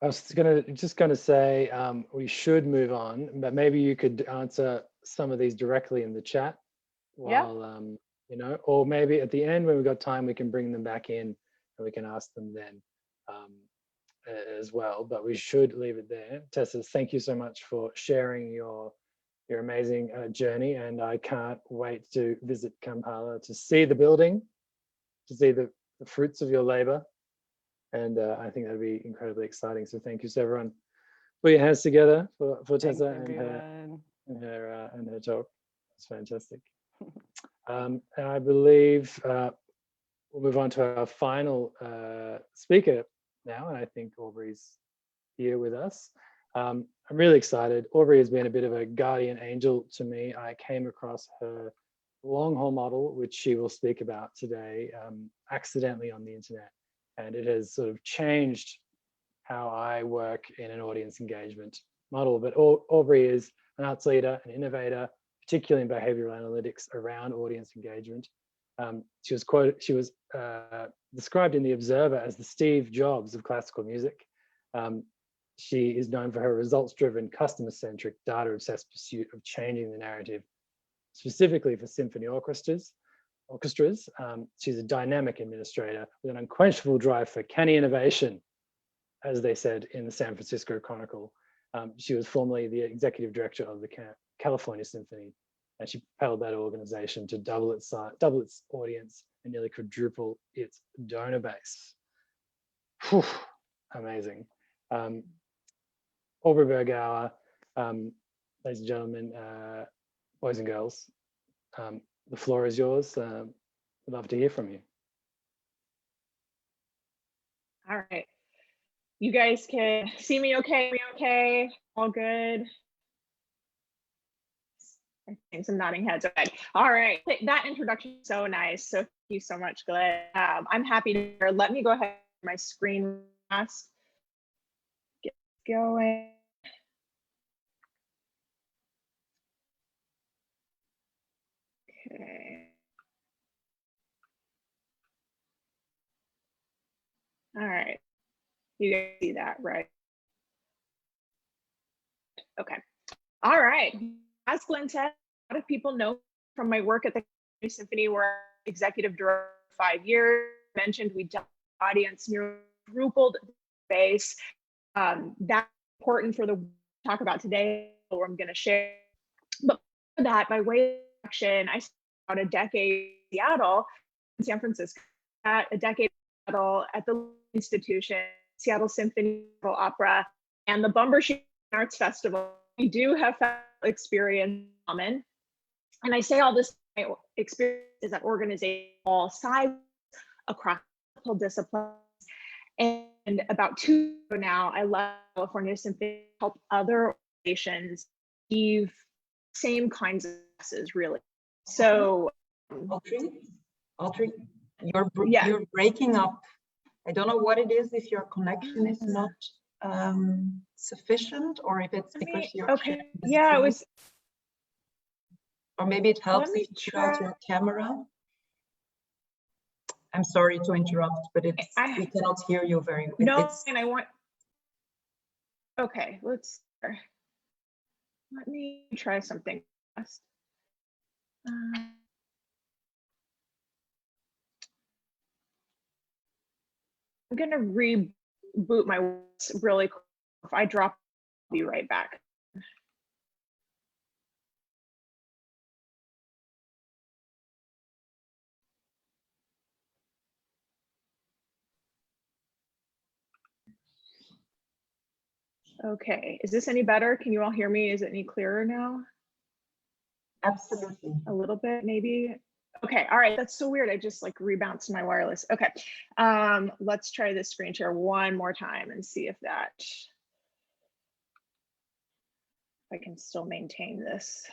I was just gonna say we should move on, but maybe you could answer some of these directly in the chat while you know, or maybe at the end when we've got time, we can bring them back in and we can ask them then as well. But we should leave it there. Teesa, thank you so much for sharing your amazing journey, and I can't wait to visit Kampala to see the building, to see the fruits of your labor. And I think that'd be incredibly exciting. So thank you to everyone. Put your hands together for Teesa and her talk. It's fantastic. And I believe we'll move on to our final speaker now, and I think Aubrey's here with us. I'm really excited. Aubrey has been a bit of a guardian angel to me. I came across her long haul model, which she will speak about today, accidentally on the internet. And it has sort of changed how I work in an audience engagement model. But Aubrey is an arts leader, an innovator, particularly in behavioral analytics around audience engagement. She was described in The Observer as the Steve Jobs of classical music. She is known for her results-driven, customer-centric, data-obsessed pursuit of changing the narrative, specifically for symphony orchestras. She's a dynamic administrator with an unquenchable drive for canny innovation, as they said in the San Francisco Chronicle. She was formerly the executive director of the California Symphony, and she propelled that organization to double its audience and nearly quadruple its donor base. Whew, amazing. Aubrey Bergauer, ladies and gentlemen, boys and girls, the floor is yours. We'd love to hear from you. All right. You guys can see me okay? Okay? All good? I think some nodding heads. Okay. All right. That introduction is so nice. So thank you so much, Glyn. I'm happy to hear. Let me go ahead and my screen last. Get going. Okay. All right. You guys see that, right? Okay. All right. As Glyn said, a lot of people know from my work at the Symphony, where I'm executive director for 5 years. Mentioned we doubled audience, nearly quadrupled base. That important for the talk about today, or I'm going to share. But for that, by way of action, I spent about a decade in Seattle, in San Francisco, at a decade in Seattle at the institution, Seattle Symphony Opera, and the Bumbershoot Arts Festival. We do have experience in common. And I say all this experiences at organizations all sizes across multiple disciplines. And about 2 years ago now, I left California Symphony to help other organizations achieve same kinds of successes, really. So, Audrey, you're breaking up. I don't know what it is, if your connection is not sufficient, or if it's because you're okay. Yeah, it was. Or maybe it helps if you put out your camera. I'm sorry to interrupt, but it's we cannot hear you very well. No, and I want. Okay, let me try something fast. I'm gonna reboot my really quick. If I drop, I'll be right back. Okay, is this any better? Can you all hear me? Is it any clearer now? Absolutely. A little bit, maybe. Okay, all right, that's so weird. I just like rebounced my wireless. Okay, let's try this screen share one more time and see if I can still maintain this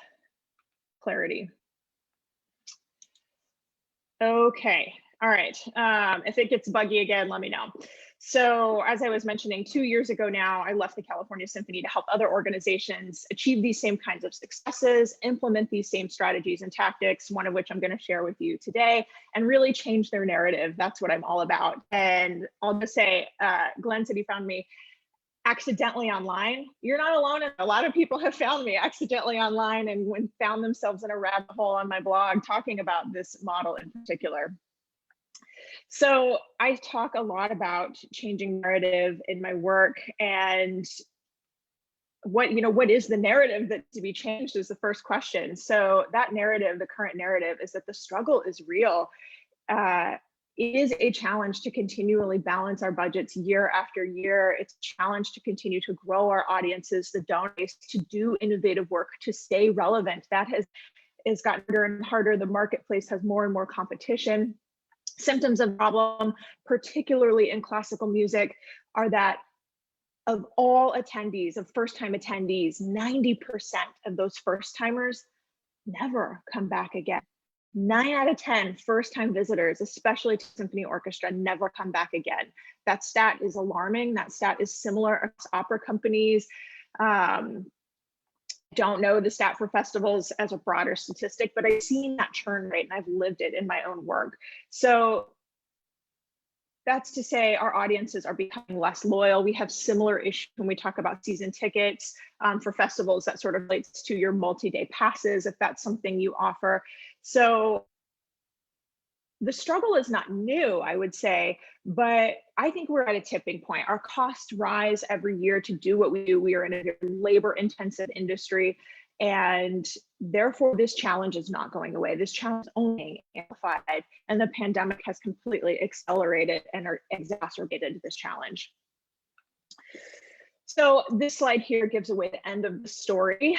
clarity. Okay, all right. If it gets buggy again, let me know. So as I was mentioning, 2 years ago now, I left the California Symphony to help other organizations achieve these same kinds of successes, implement these same strategies and tactics, one of which I'm going to share with you today, and really change their narrative. That's what I'm all about. And I'll just say, Glenn said he found me accidentally online. You're not alone. A lot of people have found me accidentally online and found themselves in a rabbit hole on my blog talking about this model in particular. So I talk a lot about changing narrative in my work, and what is the narrative that to be changed is the first question. So that narrative, the current narrative, is that the struggle is real. It is a challenge to continually balance our budgets year after year. It's a challenge to continue to grow our audiences, the donors, to do innovative work, to stay relevant. That has gotten harder and harder. The marketplace has more and more competition. Symptoms of the problem, particularly in classical music, are that of all attendees, of first-time attendees, 90% of those first-timers never come back again. 9 out of 10 first-time visitors, especially to symphony orchestra, never come back again. That stat is alarming. That stat is similar across opera companies. Don't know the stat for festivals as a broader statistic, but I've seen that churn rate and I've lived it in my own work. So that's to say our audiences are becoming less loyal. We have similar issues when we talk about season tickets for festivals. That sort of relates to your multi-day passes, if that's something you offer. So the struggle is not new, I would say, but I think we're at a tipping point. Our costs rise every year to do what we do. We are in a very labor-intensive industry, and therefore this challenge is not going away. This challenge is only amplified, and the pandemic has completely accelerated and exacerbated this challenge. So this slide here gives away the end of the story.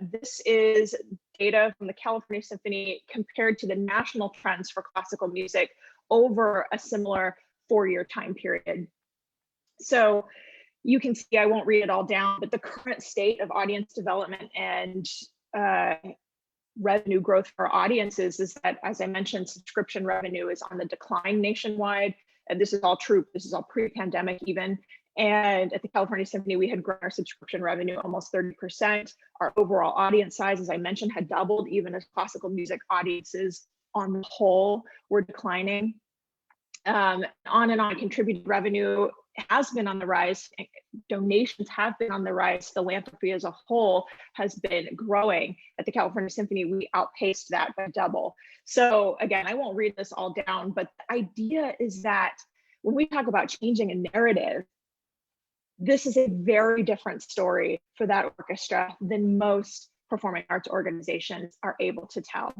This is data from the California Symphony compared to the national trends for classical music over a similar 4-year time period. So you can see, I won't read it all down, but the current state of audience development and revenue growth for audiences is that, as I mentioned, subscription revenue is on the decline nationwide. And this is all true. This is all pre-pandemic even. And at the California Symphony, we had grown our subscription revenue almost 30%. Our overall audience size, as I mentioned, had doubled, even as classical music audiences on the whole were declining. On and on, contributed revenue has been on the rise. Donations have been on the rise. Philanthropy as a whole has been growing. At the California Symphony, we outpaced that by double. So again, I won't read this all down, but the idea is that when we talk about changing a narrative, This is a very different story for that orchestra than most performing arts organizations are able to tell.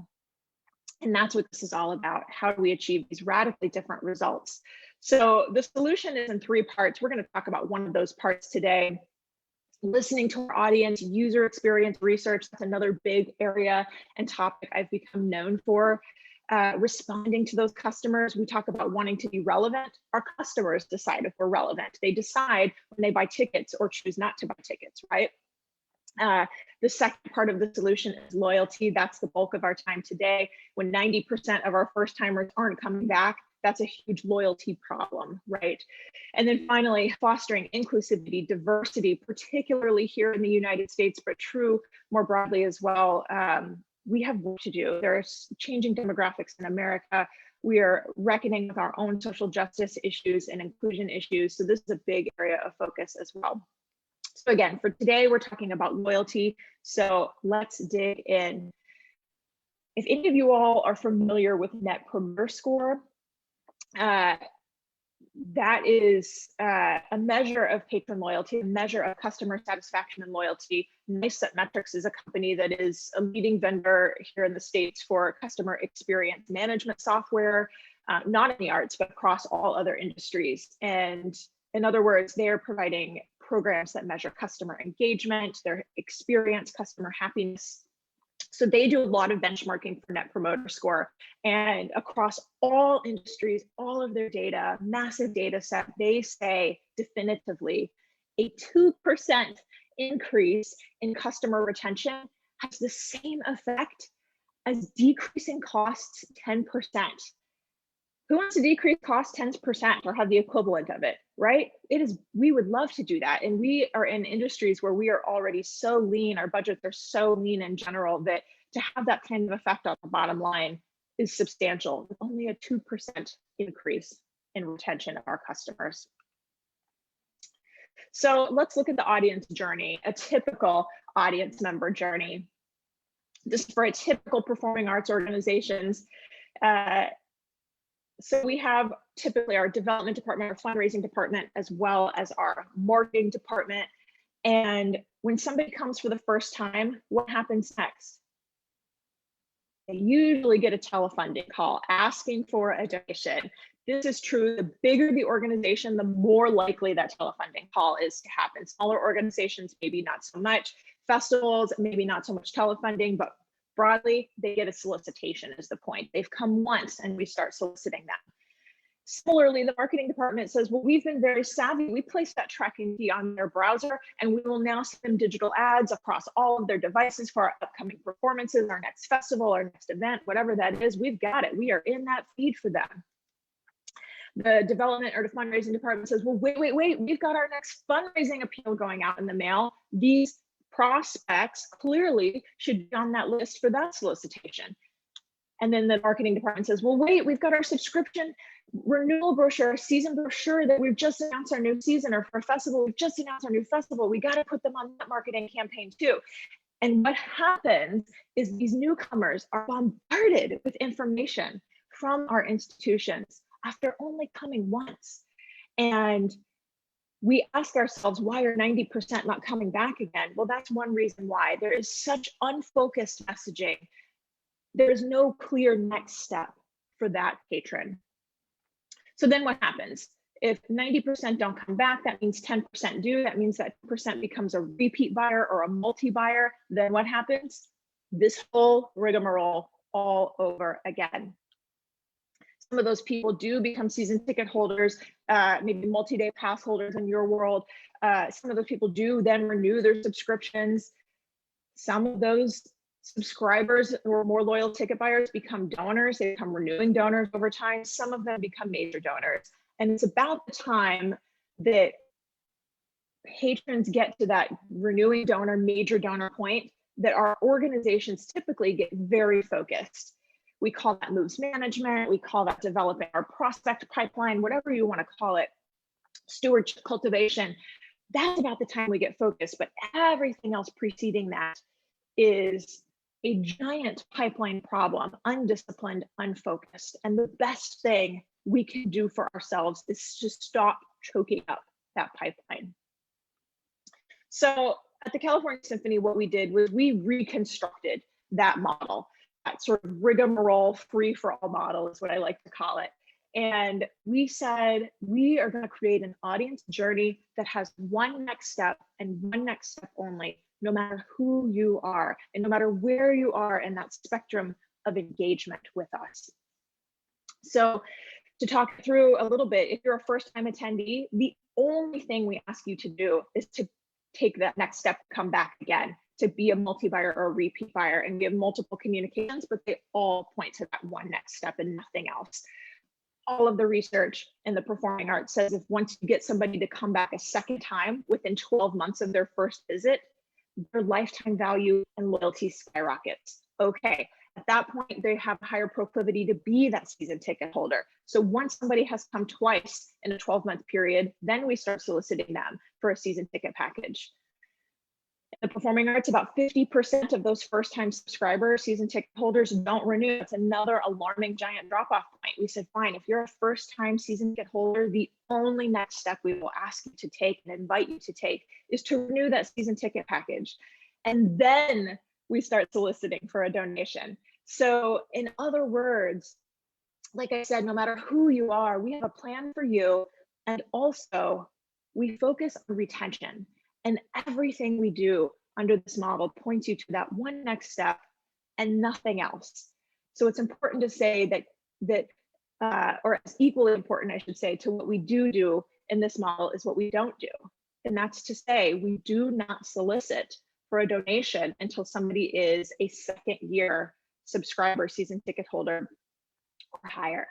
And that's what this is all about. How do we achieve these radically different results? So the solution is in 3 parts. We're going to talk about one of those parts today. Listening to our audience, user experience research, that's another big area and topic I've become known for. Responding to those customers, we talk about wanting to be relevant. Our customers decide if we're relevant. They decide when they buy tickets or choose not to buy tickets, right? The second part of the solution is loyalty. That's the bulk of our time today. When 90% of our first timers aren't coming back, that's a huge loyalty problem, right? And then finally, fostering inclusivity, diversity, particularly here in the United States, but true more broadly as well. We have work to do. There's changing demographics in America. We are reckoning with our own social justice issues and inclusion issues. So this is a big area of focus as well. So again, for today, we're talking about loyalty. So let's dig in. If any of you all are familiar with Net Promoter Score, that is a measure of patron loyalty, a measure of customer satisfaction and loyalty. NiceSet Metrics is a company that is a leading vendor here in the States for customer experience management software, not in the arts, but across all other industries. And in other words, they are providing programs that measure customer engagement, their experience, customer happiness. So they do a lot of benchmarking for Net Promoter Score, and across all industries, all of their data, massive data set, they say definitively a 2% increase in customer retention has the same effect as decreasing costs 10%. Who wants to decrease cost 10% or have the equivalent of it, right? We would love to do that. And we are in industries where we are already so lean, our budgets are so lean in general, that to have that kind of effect on the bottom line is substantial, with only a 2% increase in retention of our customers. So let's look at the audience journey, a typical audience member journey. This is for a typical performing arts organizations. So we have typically our development department, our fundraising department, as well as our marketing department. And when somebody comes for the first time, what happens next? They usually get a telefunding call asking for a donation. This is true. The bigger the organization, the more likely that telefunding call is to happen. Smaller organizations, maybe not so much. Festivals, maybe not so much telefunding, but broadly, they get a solicitation is the point. They've come once and we start soliciting them. Similarly, the marketing department says, well, we've been very savvy. We placed that tracking key on their browser, and we will now send them digital ads across all of their devices for our upcoming performances, our next festival, our next event, whatever that is. We've got it. We are in that feed for them. The development or the fundraising department says, well, wait, we've got our next fundraising appeal going out in the mail. These prospects clearly should be on that list for that solicitation. And then the marketing department says, well, wait, we've got our subscription renewal brochure, season brochure that we've just announced our new season, or for a festival, we've just announced our new festival. We got to put them on that marketing campaign too. And what happens is these newcomers are bombarded with information from our institutions after only coming once. And we ask ourselves, why are 90% not coming back again? Well, that's one reason why. There is such unfocused messaging. There's no clear next step for that patron. So then what happens? If 90% don't come back, that means 10% do. That means that 10% becomes a repeat buyer or a multi-buyer. Then what happens? This whole rigmarole all over again. Some of those people do become season ticket holders, maybe multi-day pass holders in your world. Some of those people do then renew their subscriptions. Some of those subscribers or more loyal ticket buyers become donors. They become renewing donors over time. Some of them become major donors. And it's about the time that patrons get to that renewing donor, major donor point that our organizations typically get very focused. We call that moves management. We call that developing our prospect pipeline, whatever you want to call it, stewardship cultivation. That's about the time we get focused, but everything else preceding that is a giant pipeline problem, undisciplined, unfocused. And the best thing we can do for ourselves is to stop choking up that pipeline. So at the California Symphony, what we did was we reconstructed that model, that sort of rigmarole free-for-all model is what I like to call it. And we said, we are going to create an audience journey that has one next step and one next step only, no matter who you are and no matter where you are in that spectrum of engagement with us. So to talk through a little bit, if you're a first-time attendee, the only thing we ask you to do is to take that next step, come back again, to be a multi-buyer or a repeat buyer, and we have multiple communications, but they all point to that one next step and nothing else. All of the research in the performing arts says if once you get somebody to come back a second time within 12 months of their first visit, their lifetime value and loyalty skyrockets. Okay, at that point, they have a higher proclivity to be that season ticket holder. So once somebody has come twice in a 12-month period, then we start soliciting them for a season ticket package. In the performing arts, about 50% of those first-time subscribers, season ticket holders, don't renew. It's another alarming giant drop-off point. We said, fine, if you're a first-time season ticket holder, the only next step we will ask you to take and invite you to take is to renew that season ticket package. And then we start soliciting for a donation. So in other words, like I said, no matter who you are, we have a plan for you. And also we focus on retention. And everything we do under this model points you to that one next step and nothing else. So it's important to say or it's equally important, I should say, to what we do in this model is what we don't do. And that's to say, we do not solicit for a donation until somebody is a second-year subscriber, season ticket holder, or higher.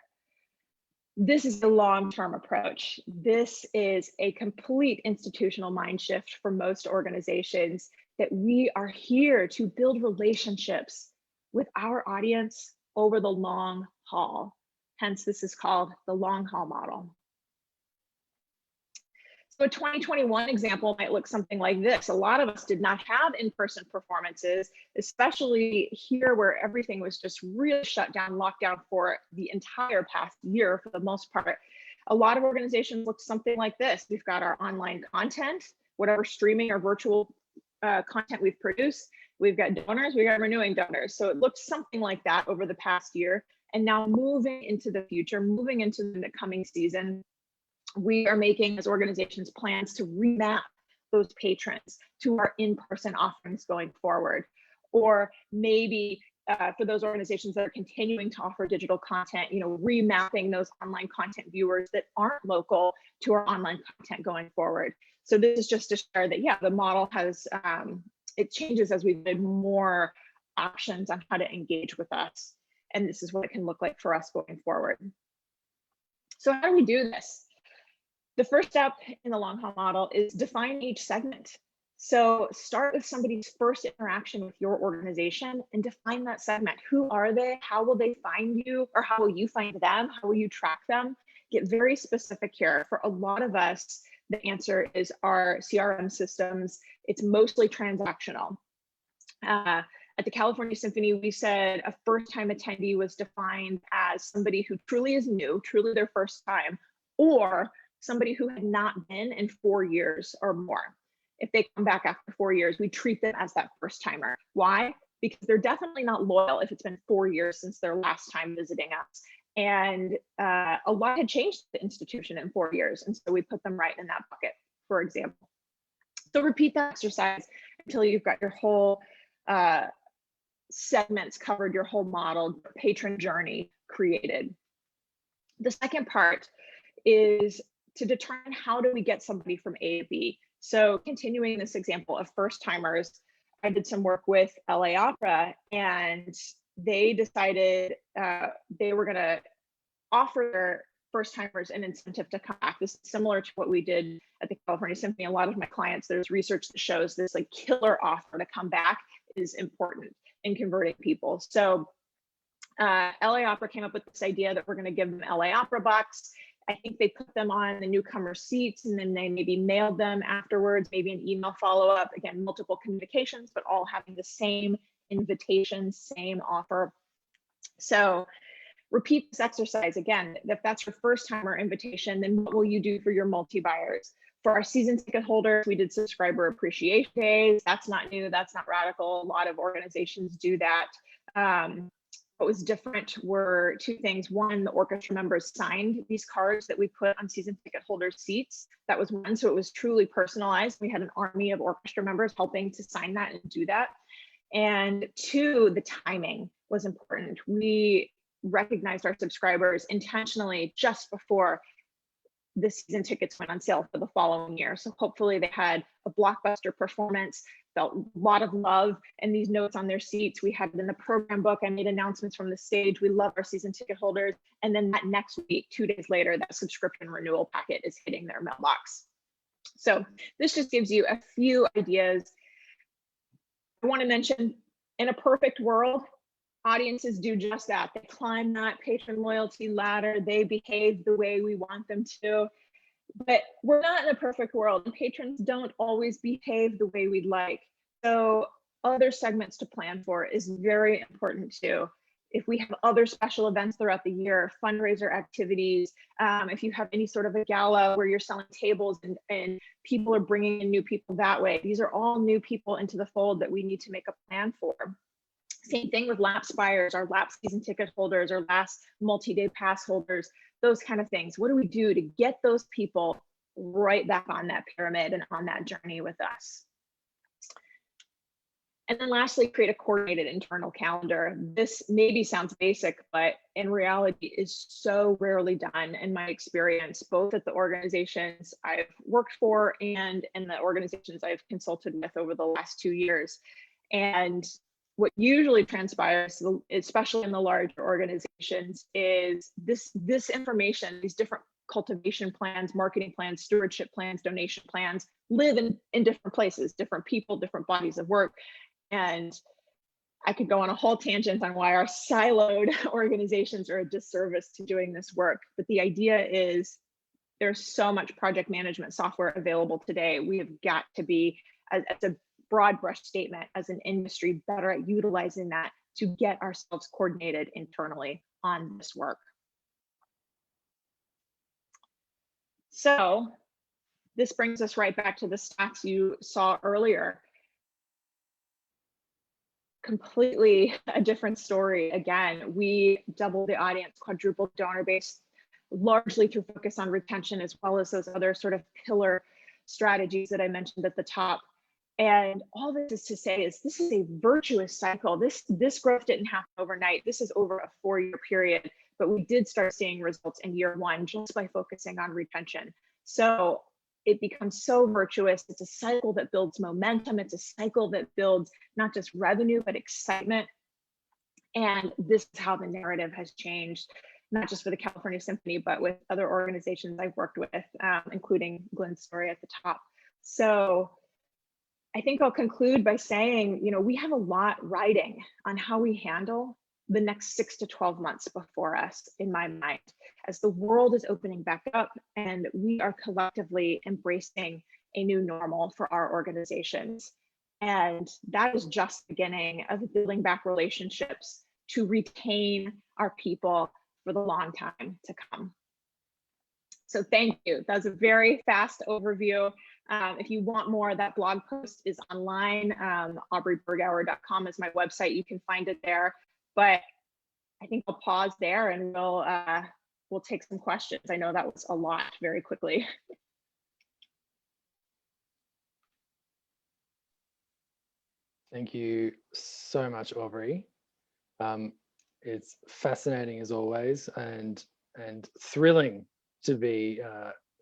This is the long-term approach. This is a complete institutional mind shift for most organizations, that we are here to build relationships with our audience over the long haul. Hence, this is called the long haul model. So a 2021 example might look something like this. A lot of us did not have in-person performances, especially here where everything was just really shut down, locked down for the entire past year for the most part. A lot of organizations look something like this. We've got our online content, whatever streaming or virtual content we've produced. We've got donors, we've got renewing donors. So it looks something like that over the past year. And now moving into the future, moving into the coming season, we are making as organizations plans to remap those patrons to our in-person offerings going forward. Or maybe for those organizations that are continuing to offer digital content, remapping those online content viewers that aren't local to our online content going forward. So this is just to share that, yeah, the model has, it changes as we've made more options on how to engage with us. And this is what it can look like for us going forward. So how do we do this? The first step in the long haul model is define each segment. So start with somebody's first interaction with your organization and define that segment. Who are they? How will they find you? Or how will you find them? How will you track them? Get very specific here. For a lot of us, the answer is our CRM systems. It's mostly transactional. At the California Symphony, we said a first-time attendee was defined as somebody who truly is new, truly their first time, or somebody who had not been in 4 years or more. If they come back after 4 years, we treat them as that first timer. Why? Because they're definitely not loyal if it's been 4 years since their last time visiting us. And a lot had changed the institution in 4 years. And so we put them right in that bucket, for example. So repeat that exercise until you've got your whole segments covered, your whole model, patron journey created. The second part is to determine how do we get somebody from A to B. So continuing this example of first timers, I did some work with LA Opera, and they decided they were going to offer their first timers an incentive to come back. This is similar to what we did at the California Symphony. A lot of my clients, there's research that shows this like killer offer to come back is important in converting people. So LA Opera came up with this idea that we're going to give them LA Opera bucks. I think they put them on the newcomer seats, and then they maybe mailed them afterwards, maybe an email follow-up, again, multiple communications, but all having the same invitation, same offer. So repeat this exercise again. If that's your first timer invitation, then what will you do for your multi-buyers? For our season ticket holders, we did subscriber appreciation days. That's not new, that's not radical. A lot of organizations do that. What was different were two things. One, the orchestra members signed these cards that we put on season ticket holders' seats. That was one, so it was truly personalized. We had an army of orchestra members helping to sign that and do that. And two, the timing was important. We recognized our subscribers intentionally just before the season tickets went on sale for the following year. So hopefully they had a blockbuster performance, felt a lot of love, and these notes on their seats. We had it in the program book. I made announcements from the stage. We love our season ticket holders. And then that next week, 2 days later, that subscription renewal packet is hitting their mailbox. So this just gives you a few ideas. I want to mention, in a perfect world, audiences do just that. They climb that patron loyalty ladder. They behave the way we want them to. But we're not in a perfect world, and patrons don't always behave the way we'd like. So other segments to plan for is very important too. If we have other special events throughout the year, fundraiser activities, if you have any sort of a gala where you're selling tables and people are bringing in new people that way, these are all new people into the fold that we need to make a plan for. Same thing with lapsed buyers, our lapsed season ticket holders, our last multi-day pass holders, those kind of things. What do we do to get those people right back on that pyramid and on that journey with us? And then lastly, create a coordinated internal calendar. This maybe sounds basic, but in reality is so rarely done in my experience, both at the organizations I've worked for and in the organizations I've consulted with over the last 2 years. And what usually transpires, especially in the larger organizations, is this information, these different cultivation plans, marketing plans, stewardship plans, donation plans, live in different places, different people, different bodies of work. And I could go on a whole tangent on why our siloed organizations are a disservice to doing this work. But the idea is there's so much project management software available today. We have got to be, as a broad brush statement, as an industry, better at utilizing that to get ourselves coordinated internally on this work. So this brings us right back to the stats you saw earlier. Completely a different story. Again, we doubled the audience, quadrupled donor base, largely through focus on retention, as well as those other sort of pillar strategies that I mentioned at the top. And all this is to say is this is a virtuous cycle. This growth didn't happen overnight. This is over a 4-year period, but we did start seeing results in year 1 just by focusing on retention. So it becomes so virtuous. It's a cycle that builds momentum. It's a cycle that builds not just revenue, but excitement. And this is how the narrative has changed, not just for the California Symphony, but with other organizations I've worked with, including Glyn's story at the top. So I think I'll conclude by saying, we have a lot riding on how we handle the next 6 to 12 months before us, in my mind, as the world is opening back up and we are collectively embracing a new normal for our organizations. And that is just the beginning of building back relationships to retain our people for the long time to come. So thank you. That was a very fast overview. If you want more, that blog post is online. AubreyBergauer.com is my website. You can find it there. But I think I'll pause there and we'll take some questions. I know that was a lot very quickly. Thank you so much, Aubrey. It's fascinating as always, and thrilling to be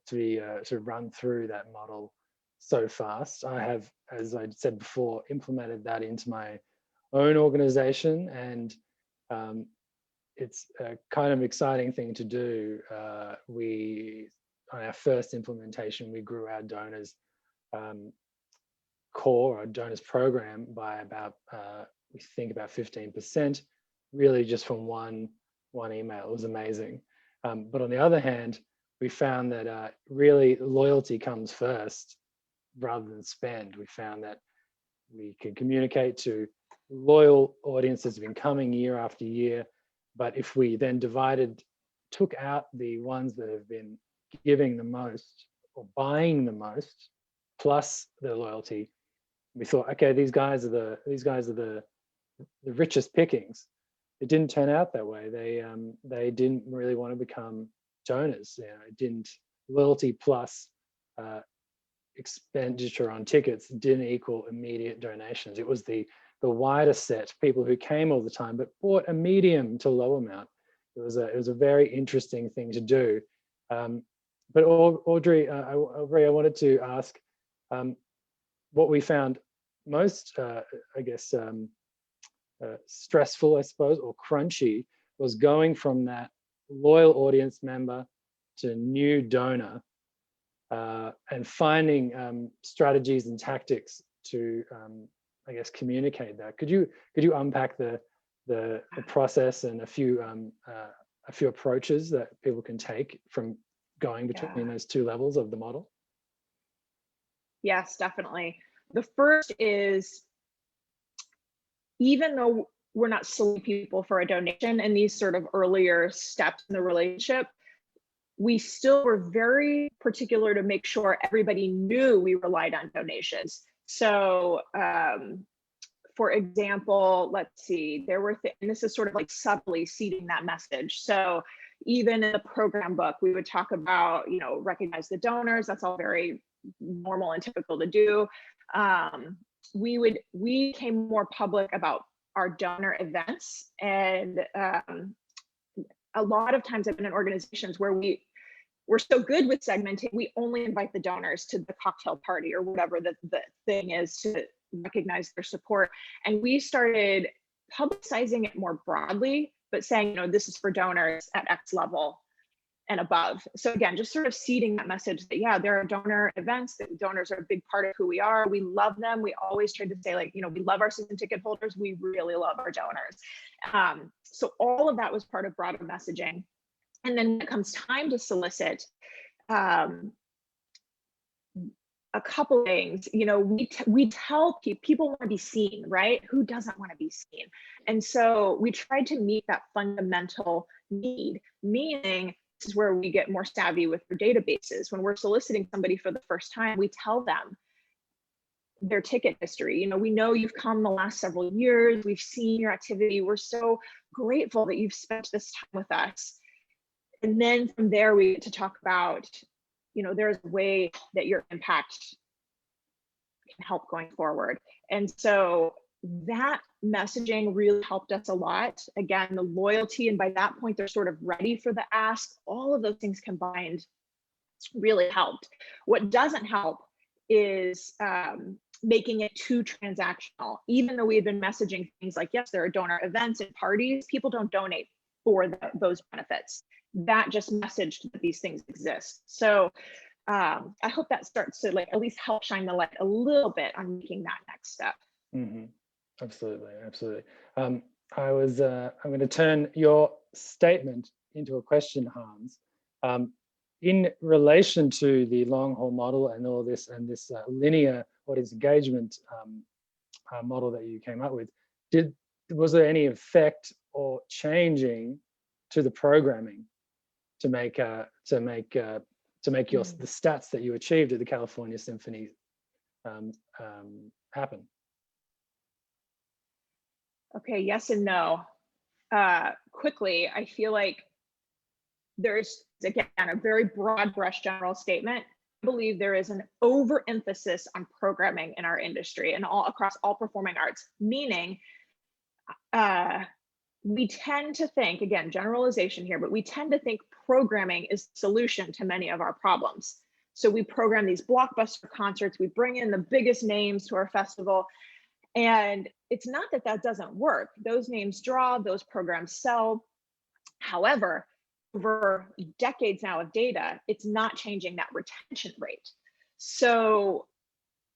to run through that model so fast. I have, as I said before, implemented that into my own organization, and it's a kind of exciting thing to do. On our first implementation, we grew our donors core, our donors program, by about we think about 15%, really just from one email. It was amazing. But on the other hand, we found that really loyalty comes first rather than spend. We found that we can communicate to loyal audiences who've been coming year after year, but if we then took out the ones that have been giving the most or buying the most, plus their loyalty. We thought, okay, these guys are the richest pickings. It didn't turn out that way. They didn't really want to become donors. You know, it didn't. Loyalty plus expenditure on tickets didn't equal immediate donations. It was the wider set, people who came all the time but bought a medium to low amount. It was a very interesting thing to do. But Aubrey, I wanted to ask what we found most, I guess, stressful, I suppose, or crunchy, was going from that loyal audience member to new donor, and finding strategies and tactics to, I guess, communicate that. Could you unpack the process and a few approaches that people can take from going between those two levels of the model? Yes, definitely. The first is, even though we're not soliciting people for a donation in these sort of earlier steps in the relationship, we still were very particular to make sure everybody knew we relied on donations. So, for example, let's see, there were, and this is sort of like subtly seeding that message. So even in the program book, we would talk about, you know, recognize the donors. That's all very normal and typical to do. We became more public about our donor events, and a lot of times I've been in organizations where we're so good with segmenting, we only invite the donors to the cocktail party or whatever the thing is to recognize their support. And we started publicizing it more broadly, but saying, you know, this is for donors at X level and above. So again, just sort of seeding that message that, yeah, there are donor events, that donors are a big part of who we are. We love them. We always try to say, like, you know, we love our season ticket holders. We really love our donors. So all of that was part of broader messaging. And then when it comes time to solicit, a couple things, you know, we tell people want to be seen, right? Who doesn't want to be seen? And so we tried to meet that fundamental need, meaning this is where we get more savvy with our databases. When we're soliciting somebody for the first time, we tell them their ticket history. You know, we know you've come the last several years, we've seen your activity. We're so grateful that you've spent this time with us. And then from there, we get to talk about, you know, there's a way that your impact can help going forward. And so that messaging really helped us a lot. Again, the loyalty, and by that point, they're sort of ready for the ask. All of those things combined really helped. What doesn't help is making it too transactional. Even though we had been messaging things like, yes, there are donor events and parties, people don't donate for those benefits. That just messaged that these things exist. So I hope that starts to like at least help shine the light a little bit on making that next step. Mm-hmm. Absolutely, absolutely. I'm going to turn your statement into a question, Hans. In relation to the long haul model and all this, and this linear audience engagement model that you came up with, was there any effect or changing to the programming to make the stats that you achieved at the California Symphony happen? Okay, yes and no. Quickly, I feel like there's, again, a very broad brush general statement. I believe there is an overemphasis on programming in our industry and across all performing arts, meaning we tend to think, again, generalization here, but we tend to think programming is the solution to many of our problems. So we program these blockbuster concerts, we bring in the biggest names to our festival, and it's not that that doesn't work. Those names draw, those programs sell. However, over decades now of data, it's not changing that retention rate. So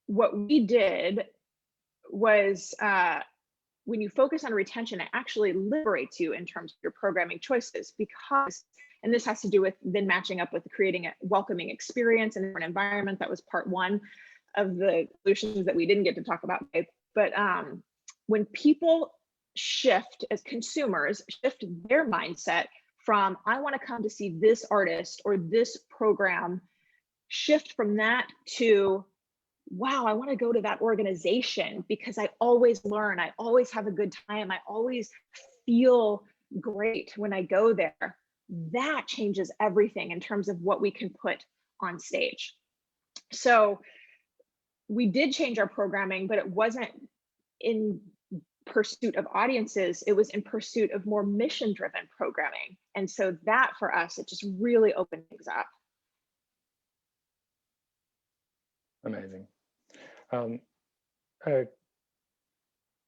what we did was, when you focus on retention, it actually liberates you in terms of your programming choices, because, and this has to do with then matching up with creating a welcoming experience and an environment. That was part one of the solutions that we didn't get to talk about today. But when people shift, as consumers, shift their mindset from, I want to come to see this artist or this program, shift from that to, wow, I want to go to that organization because I always learn, I always have a good time, I always feel great when I go there. That changes everything in terms of what we can put on stage. So we did change our programming, but it wasn't in pursuit of audiences, it was in pursuit of more mission-driven programming. And so that for us, it just really opened things up. Amazing. A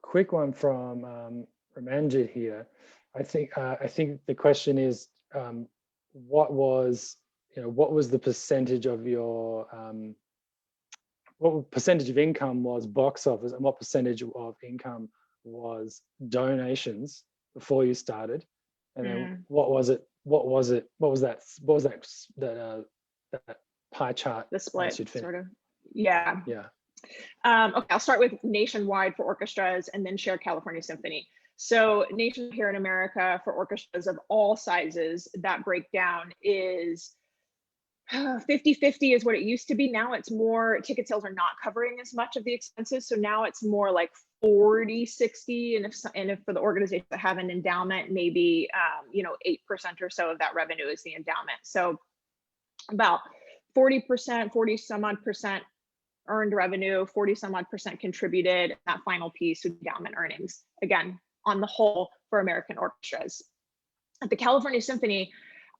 quick one from Ramanjit here. I think the question is, what was the percentage of your what percentage of income was box office, and what percentage of income was donations before you started, and then what was that pie chart? The split, sort of. Yeah. Okay, I'll start with nationwide for orchestras and then share California Symphony. So nationwide here in America for orchestras of all sizes, that breakdown is 50-50 is what it used to be. Now it's more, ticket sales are not covering as much of the expenses. So now it's more like 40-60, and if for the organizations that have an endowment, maybe 8% or so of that revenue is the endowment. So about 40%, 40 some odd percent earned revenue, 40 some odd percent contributed. That final piece would be endowment earnings. Again, on the whole for American orchestras. At the California Symphony,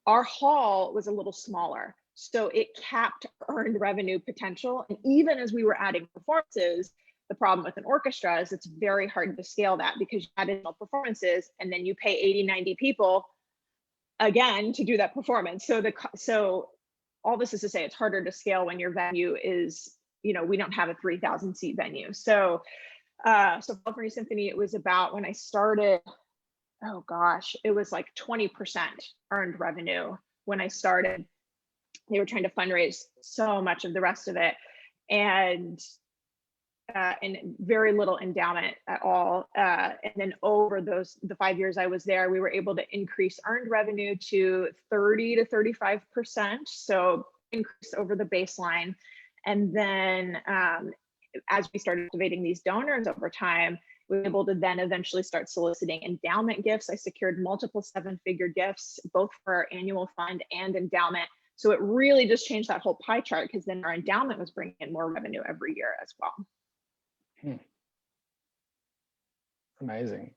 our hall was a little smaller, so it capped earned revenue potential. And even as we were adding performances, the problem with an orchestra is it's very hard to scale that because you add additional performances and then you pay 80, 90 people again to do that performance. So all this is to say, it's harder to scale when your venue is, we don't have a 3,000 seat venue. So California Symphony, it was about, when I started, oh gosh, it was like 20% earned revenue when I started. They were trying to fundraise so much of the rest of it, and very little endowment at all. And then over the 5 years I was there, we were able to increase earned revenue to 30 to 35%. So increase over the baseline. And then as we started activating these donors over time, we were able to then eventually start soliciting endowment gifts. I secured multiple 7-figure gifts, both for our annual fund and endowment. So it really just changed that whole pie chart, because then our endowment was bringing in more revenue every year as well. Amazing.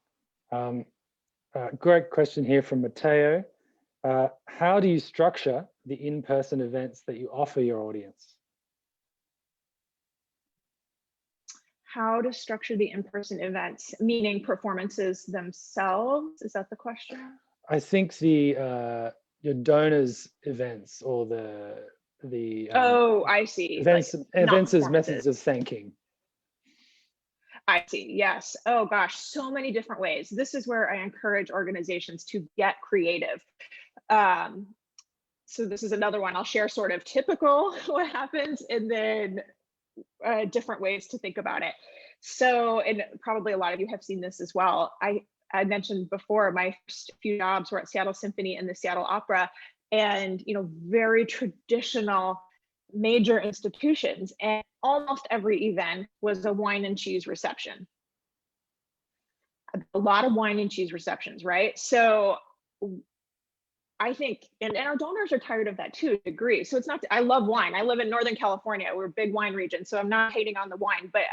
Great question here from Mateo. How do you structure the in-person events that you offer your audience? How to structure the in-person events, meaning performances themselves? Is that the question? I think your donors events, or the oh, I see. Events as methods of thanking. I see. Yes. Oh gosh, so many different ways. This is where I encourage organizations to get creative. So this is another one. I'll share sort of typical what happens, and then different ways to think about it. So, and probably a lot of you have seen this as well. I mentioned before, my first few jobs were at Seattle Symphony and the Seattle Opera, and very traditional major institutions, and almost every event was a wine and cheese reception. A lot of wine and cheese receptions, right? So I think, and our donors are tired of that to a degree. So it's not, I love wine. I live in Northern California. We're a big wine region, so I'm not hating on the wine, but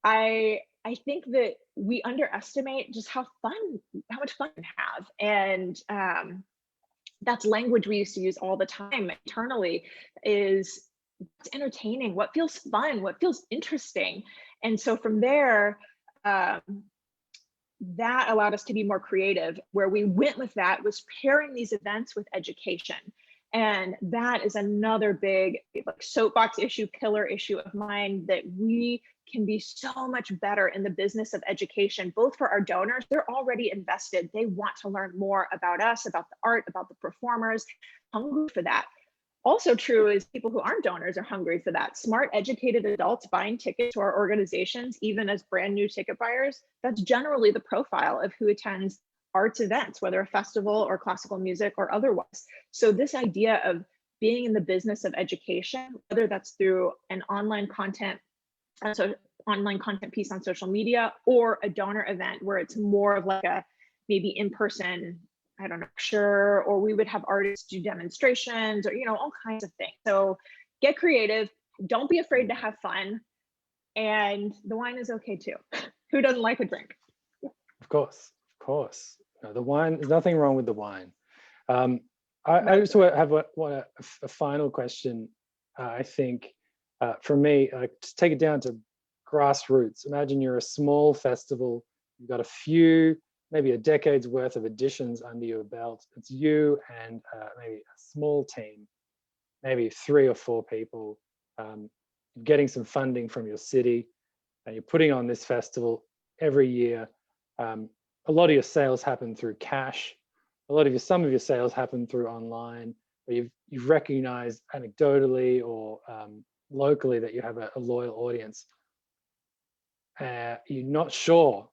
I think that we underestimate just how much fun we have. And that's language we used to use all the time internally, is what's entertaining, what feels fun, what feels interesting. And so from there, that allowed us to be more creative. Where we went with that was pairing these events with education. And that is another big soapbox issue, pillar issue of mine, that we can be so much better in the business of education, both for our donors. They're already invested. They want to learn more about us, about the art, about the performers, hungry for that. Also true is people who aren't donors are hungry for that. Smart, educated adults buying tickets to our organizations, even as brand new ticket buyers, that's generally the profile of who attends arts events, whether a festival or classical music or otherwise. So this idea of being in the business of education, whether that's through an online content piece on social media, or a donor event where it's more of like a maybe in-person, I don't know, sure, or we would have artists do demonstrations, or, you know, all kinds of things. So get creative, don't be afraid to have fun, and the wine is okay too. Who doesn't like a drink? Of course, of course. No, the wine, there's nothing wrong with the wine. I just have a final question. I think for me, just take it down to grassroots. Imagine you're a small festival, you've got a few, maybe a decade's worth of editions under your belt. It's you and maybe a small team, maybe 3 or 4 people, getting some funding from your city, and you're putting on this festival every year. A lot of your sales happen through cash. Some of your sales happen through online, where you've recognized anecdotally or locally that you have a loyal audience. You're not sure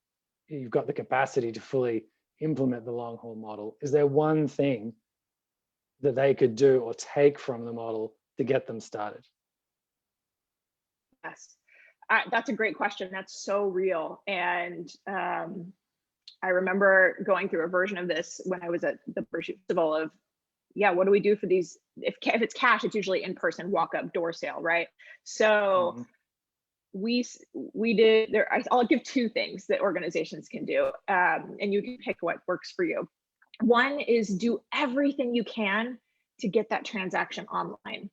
you've got the capacity to fully implement the long haul model. Is there one thing that they could do or take from the model to get them started? Yes, that's a great question. That's so real. And I remember going through a version of this when I was at the festival of, yeah, what do we do for these? If it's cash, it's usually in person, walk up door sale, right? So we did there. I'll give 2 things that organizations can do, and you can pick what works for you. One is do everything you can to get that transaction online,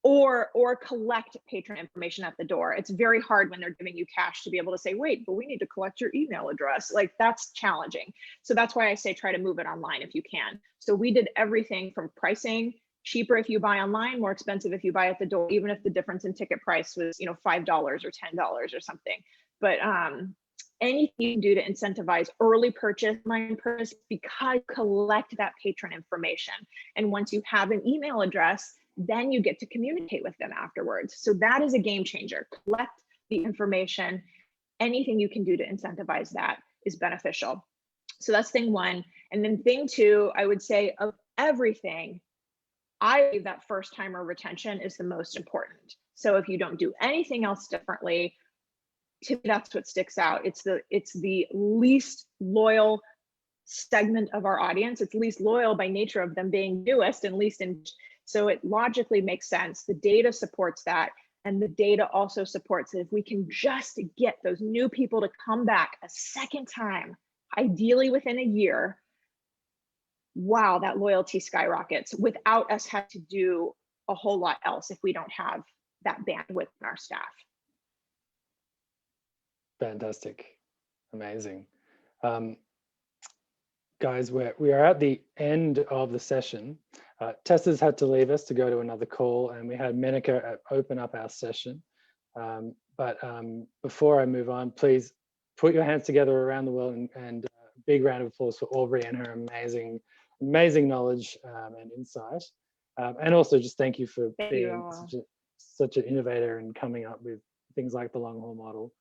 or collect patron information at the door. It's very hard when they're giving you cash to be able to say, wait, but we need to collect your email address. Like, that's challenging. So that's why I say try to move it online if you can. So we did everything from pricing, cheaper if you buy online, more expensive if you buy at the door, even if the difference in ticket price was, you know, $5 or $10 or something. But anything you can do to incentivize early purchase, online purchase, because collect that patron information. And once you have an email address, then you get to communicate with them afterwards. So that is a game changer. Collect the information. Anything you can do to incentivize that is beneficial. So that's thing 1. And then thing 2, I would say of everything, I believe that first timer retention is the most important. So if you don't do anything else differently, to me, that's what sticks out. It's the least loyal segment of our audience. It's least loyal by nature of them being newest and least in. So it logically makes sense. The data supports that. And the data also supports that if we can just get those new people to come back a second time, ideally within a year, wow, that loyalty skyrockets without us having to do a whole lot else if we don't have that bandwidth in our staff. Fantastic. Amazing. Guys, we are at the end of the session. Tessa's had to leave us to go to another call, and we had Menaka open up our session. But before I move on, please put your hands together around the world, and a big round of applause for Aubrey and her amazing knowledge and insight. And also just thank you for being such an innovator and coming up with things like the long haul model.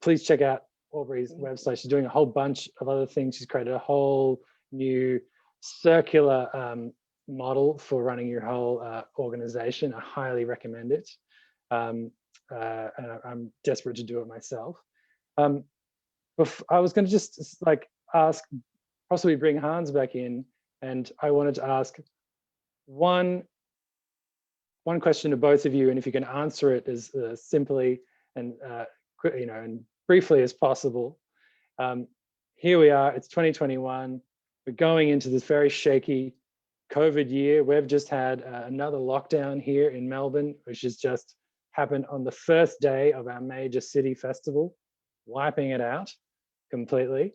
Please check out Aubrey's website. She's doing a whole bunch of other things. She's created a whole new circular model for running your whole organization. I highly recommend it. And I'm desperate to do it myself. I was going to just like ask, possibly bring Hans back in, and I wanted to ask one question to both of you, and if you can answer it as simply and and briefly as possible. Here we are, it's 2021. We're going into this very shaky COVID year. We've just had another lockdown here in Melbourne, which has just happened on the first day of our major city festival, wiping it out completely.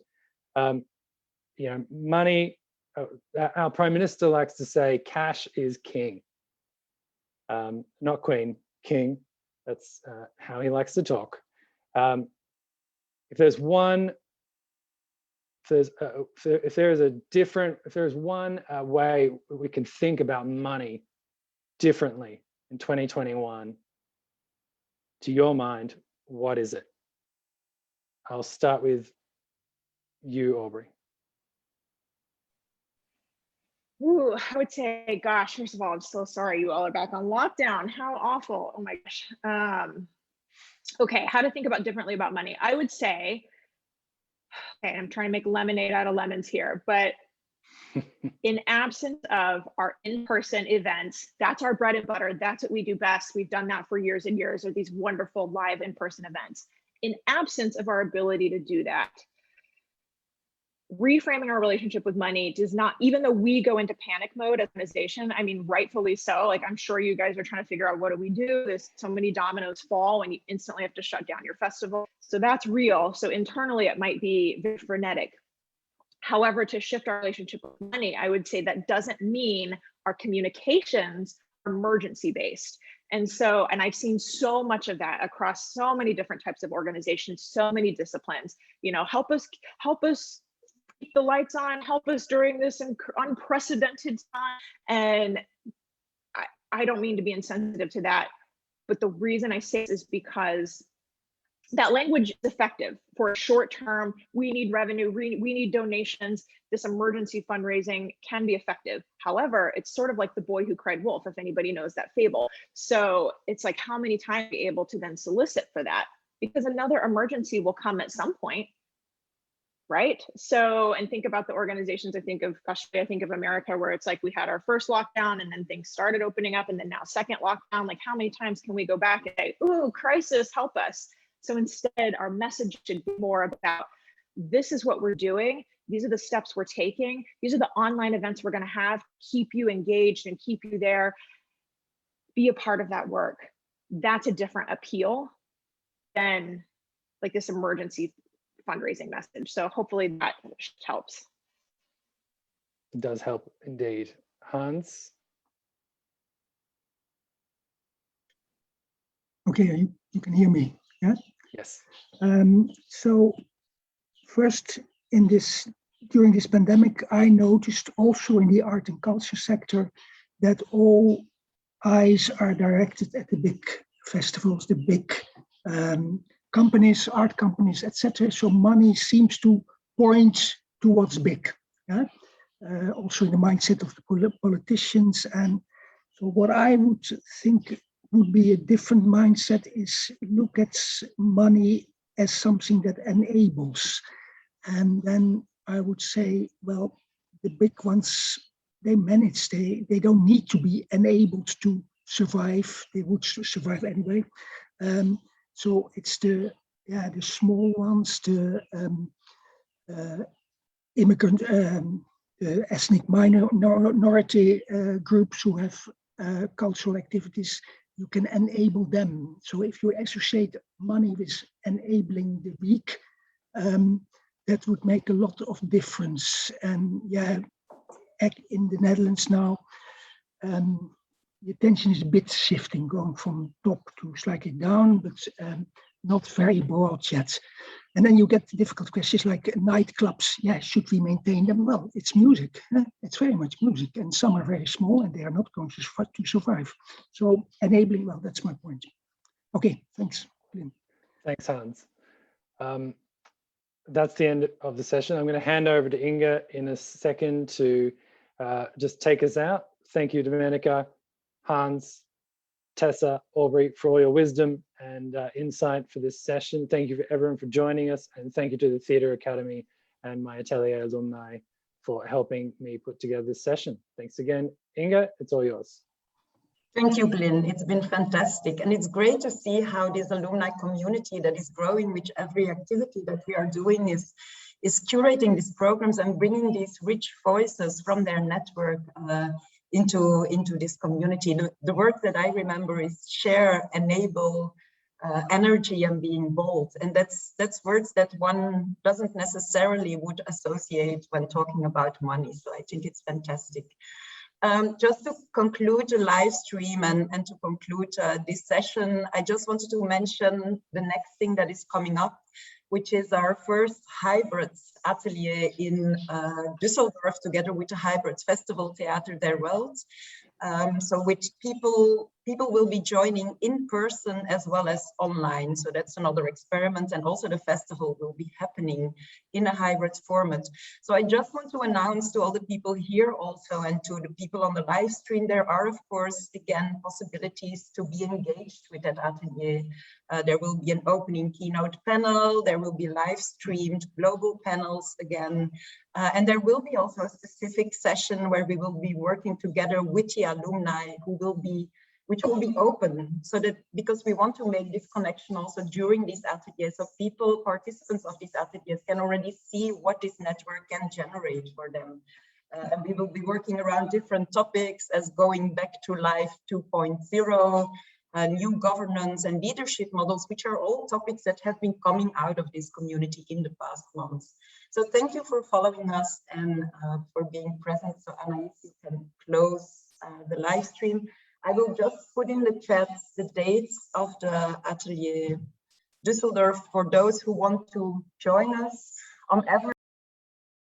Money, our Prime Minister likes to say cash is king. Not queen, king. That's how he likes to talk. If there's one way we can think about money differently in 2021, to your mind, what is it? I'll start with you, Aubrey. Ooh, I would say, gosh, first of all, I'm so sorry you all are back on lockdown. How awful. Oh my gosh. Okay, how to think about differently about money. I would say, okay, I'm trying to make lemonade out of lemons here, but in absence of our in-person events, that's our bread and butter. That's what we do best. We've done that for years and years, are these wonderful live in-person events. In absence of our ability to do that, reframing our relationship with money does not, even though we go into panic mode as an organization, I mean, rightfully so, like I'm sure you guys are trying to figure out what do we do? There's so many dominoes fall when you instantly have to shut down your festival. So that's real. So internally it might be very frenetic. However, to shift our relationship with money, I would say that doesn't mean our communications are emergency based. And so, and I've seen so much of that across so many different types of organizations, so many disciplines, you know, help us keep the lights on, help us during this unprecedented time. And I don't mean to be insensitive to that, but the reason I say this is because that language is effective for a short term. We need revenue, we need donations. This emergency fundraising can be effective. However, it's sort of like the boy who cried wolf, if anybody knows that fable. So it's like, how many times are you able to then solicit for that? Because another emergency will come at some point, right? So, and think about the organizations, I think of America, where it's like we had our first lockdown and then things started opening up, and then now second lockdown. Like, how many times can we go back and say, ooh, crisis, help us? So instead, our message should be more about, this is what we're doing. These are the steps we're taking. These are the online events we're going to have, keep you engaged and keep you there. Be a part of that work. That's a different appeal than like this emergency fundraising message. So hopefully that helps. It does help indeed. Hans? Okay, you can hear me, yeah? Yes. So first, during this pandemic, I noticed also in the art and culture sector that all eyes are directed at the big festivals, the big companies, art companies, etc. So money seems to point towards big, yeah? Also in the mindset of the politicians. And so what I would think would be a different mindset is look at money as something that enables. And then I would say, well, the big ones, they manage, they don't need to be enabled to survive. They would survive anyway. So it's the small ones, the immigrant, the ethnic minority groups who have cultural activities. You can enable them. So if you associate money with enabling the weak, that would make a lot of difference. And yeah, in the Netherlands now, the attention is a bit shifting, going from top to slightly down, but not very broad yet. And then you get difficult questions like nightclubs. Yeah, should we maintain them? Well, it's music. It's very much music, and some are very small and they are not going to survive. So enabling, well, that's my point. Okay, thanks, Glyn. Thanks, Hans. That's the end of the session. I'm going to hand over to Inga in a second to just take us out. Thank you to Menaka, Hans, Teesa, Aubrey, for all your wisdom and insight for this session. Thank you for everyone for joining us, and thank you to the Theatre Academy and my Atelier alumni for helping me put together this session. Thanks again. Inga, it's all yours. Thank you, Glyn. It's been fantastic. And it's great to see how this alumni community that is growing with every activity that we are doing is curating these programs and bringing these rich voices from their network into this community. The work that I remember is share, enable, energy, and being bold. And that's words that one doesn't necessarily would associate when talking about money. So I think it's fantastic. Just to conclude the live stream and to conclude this session, I just wanted to mention the next thing that is coming up, which is our first hybrids atelier in Düsseldorf, together with the Hybrids Festival Theater der Welt. So with people people will be joining in person as well as online. So that's another experiment. And also the festival will be happening in a hybrid format. So I just want to announce to all the people here also and to the people on the live stream, there are of course, again, possibilities to be engaged with that atelier. There will be an opening keynote panel, there will be live streamed global panels again. And there will be also a specific session where we will be working together with the alumni which will be open, so that because we want to make this connection also during these ateliers, so people, participants of these ateliers can already see what this network can generate for them. And we will be working around different topics as going back to life 2.0, new governance and leadership models, which are all topics that have been coming out of this community in the past months. So thank you for following us and for being present. So Anais, you can close the live stream. I will just put in the chat the dates of the Atelier Düsseldorf for those who want to join us. On average,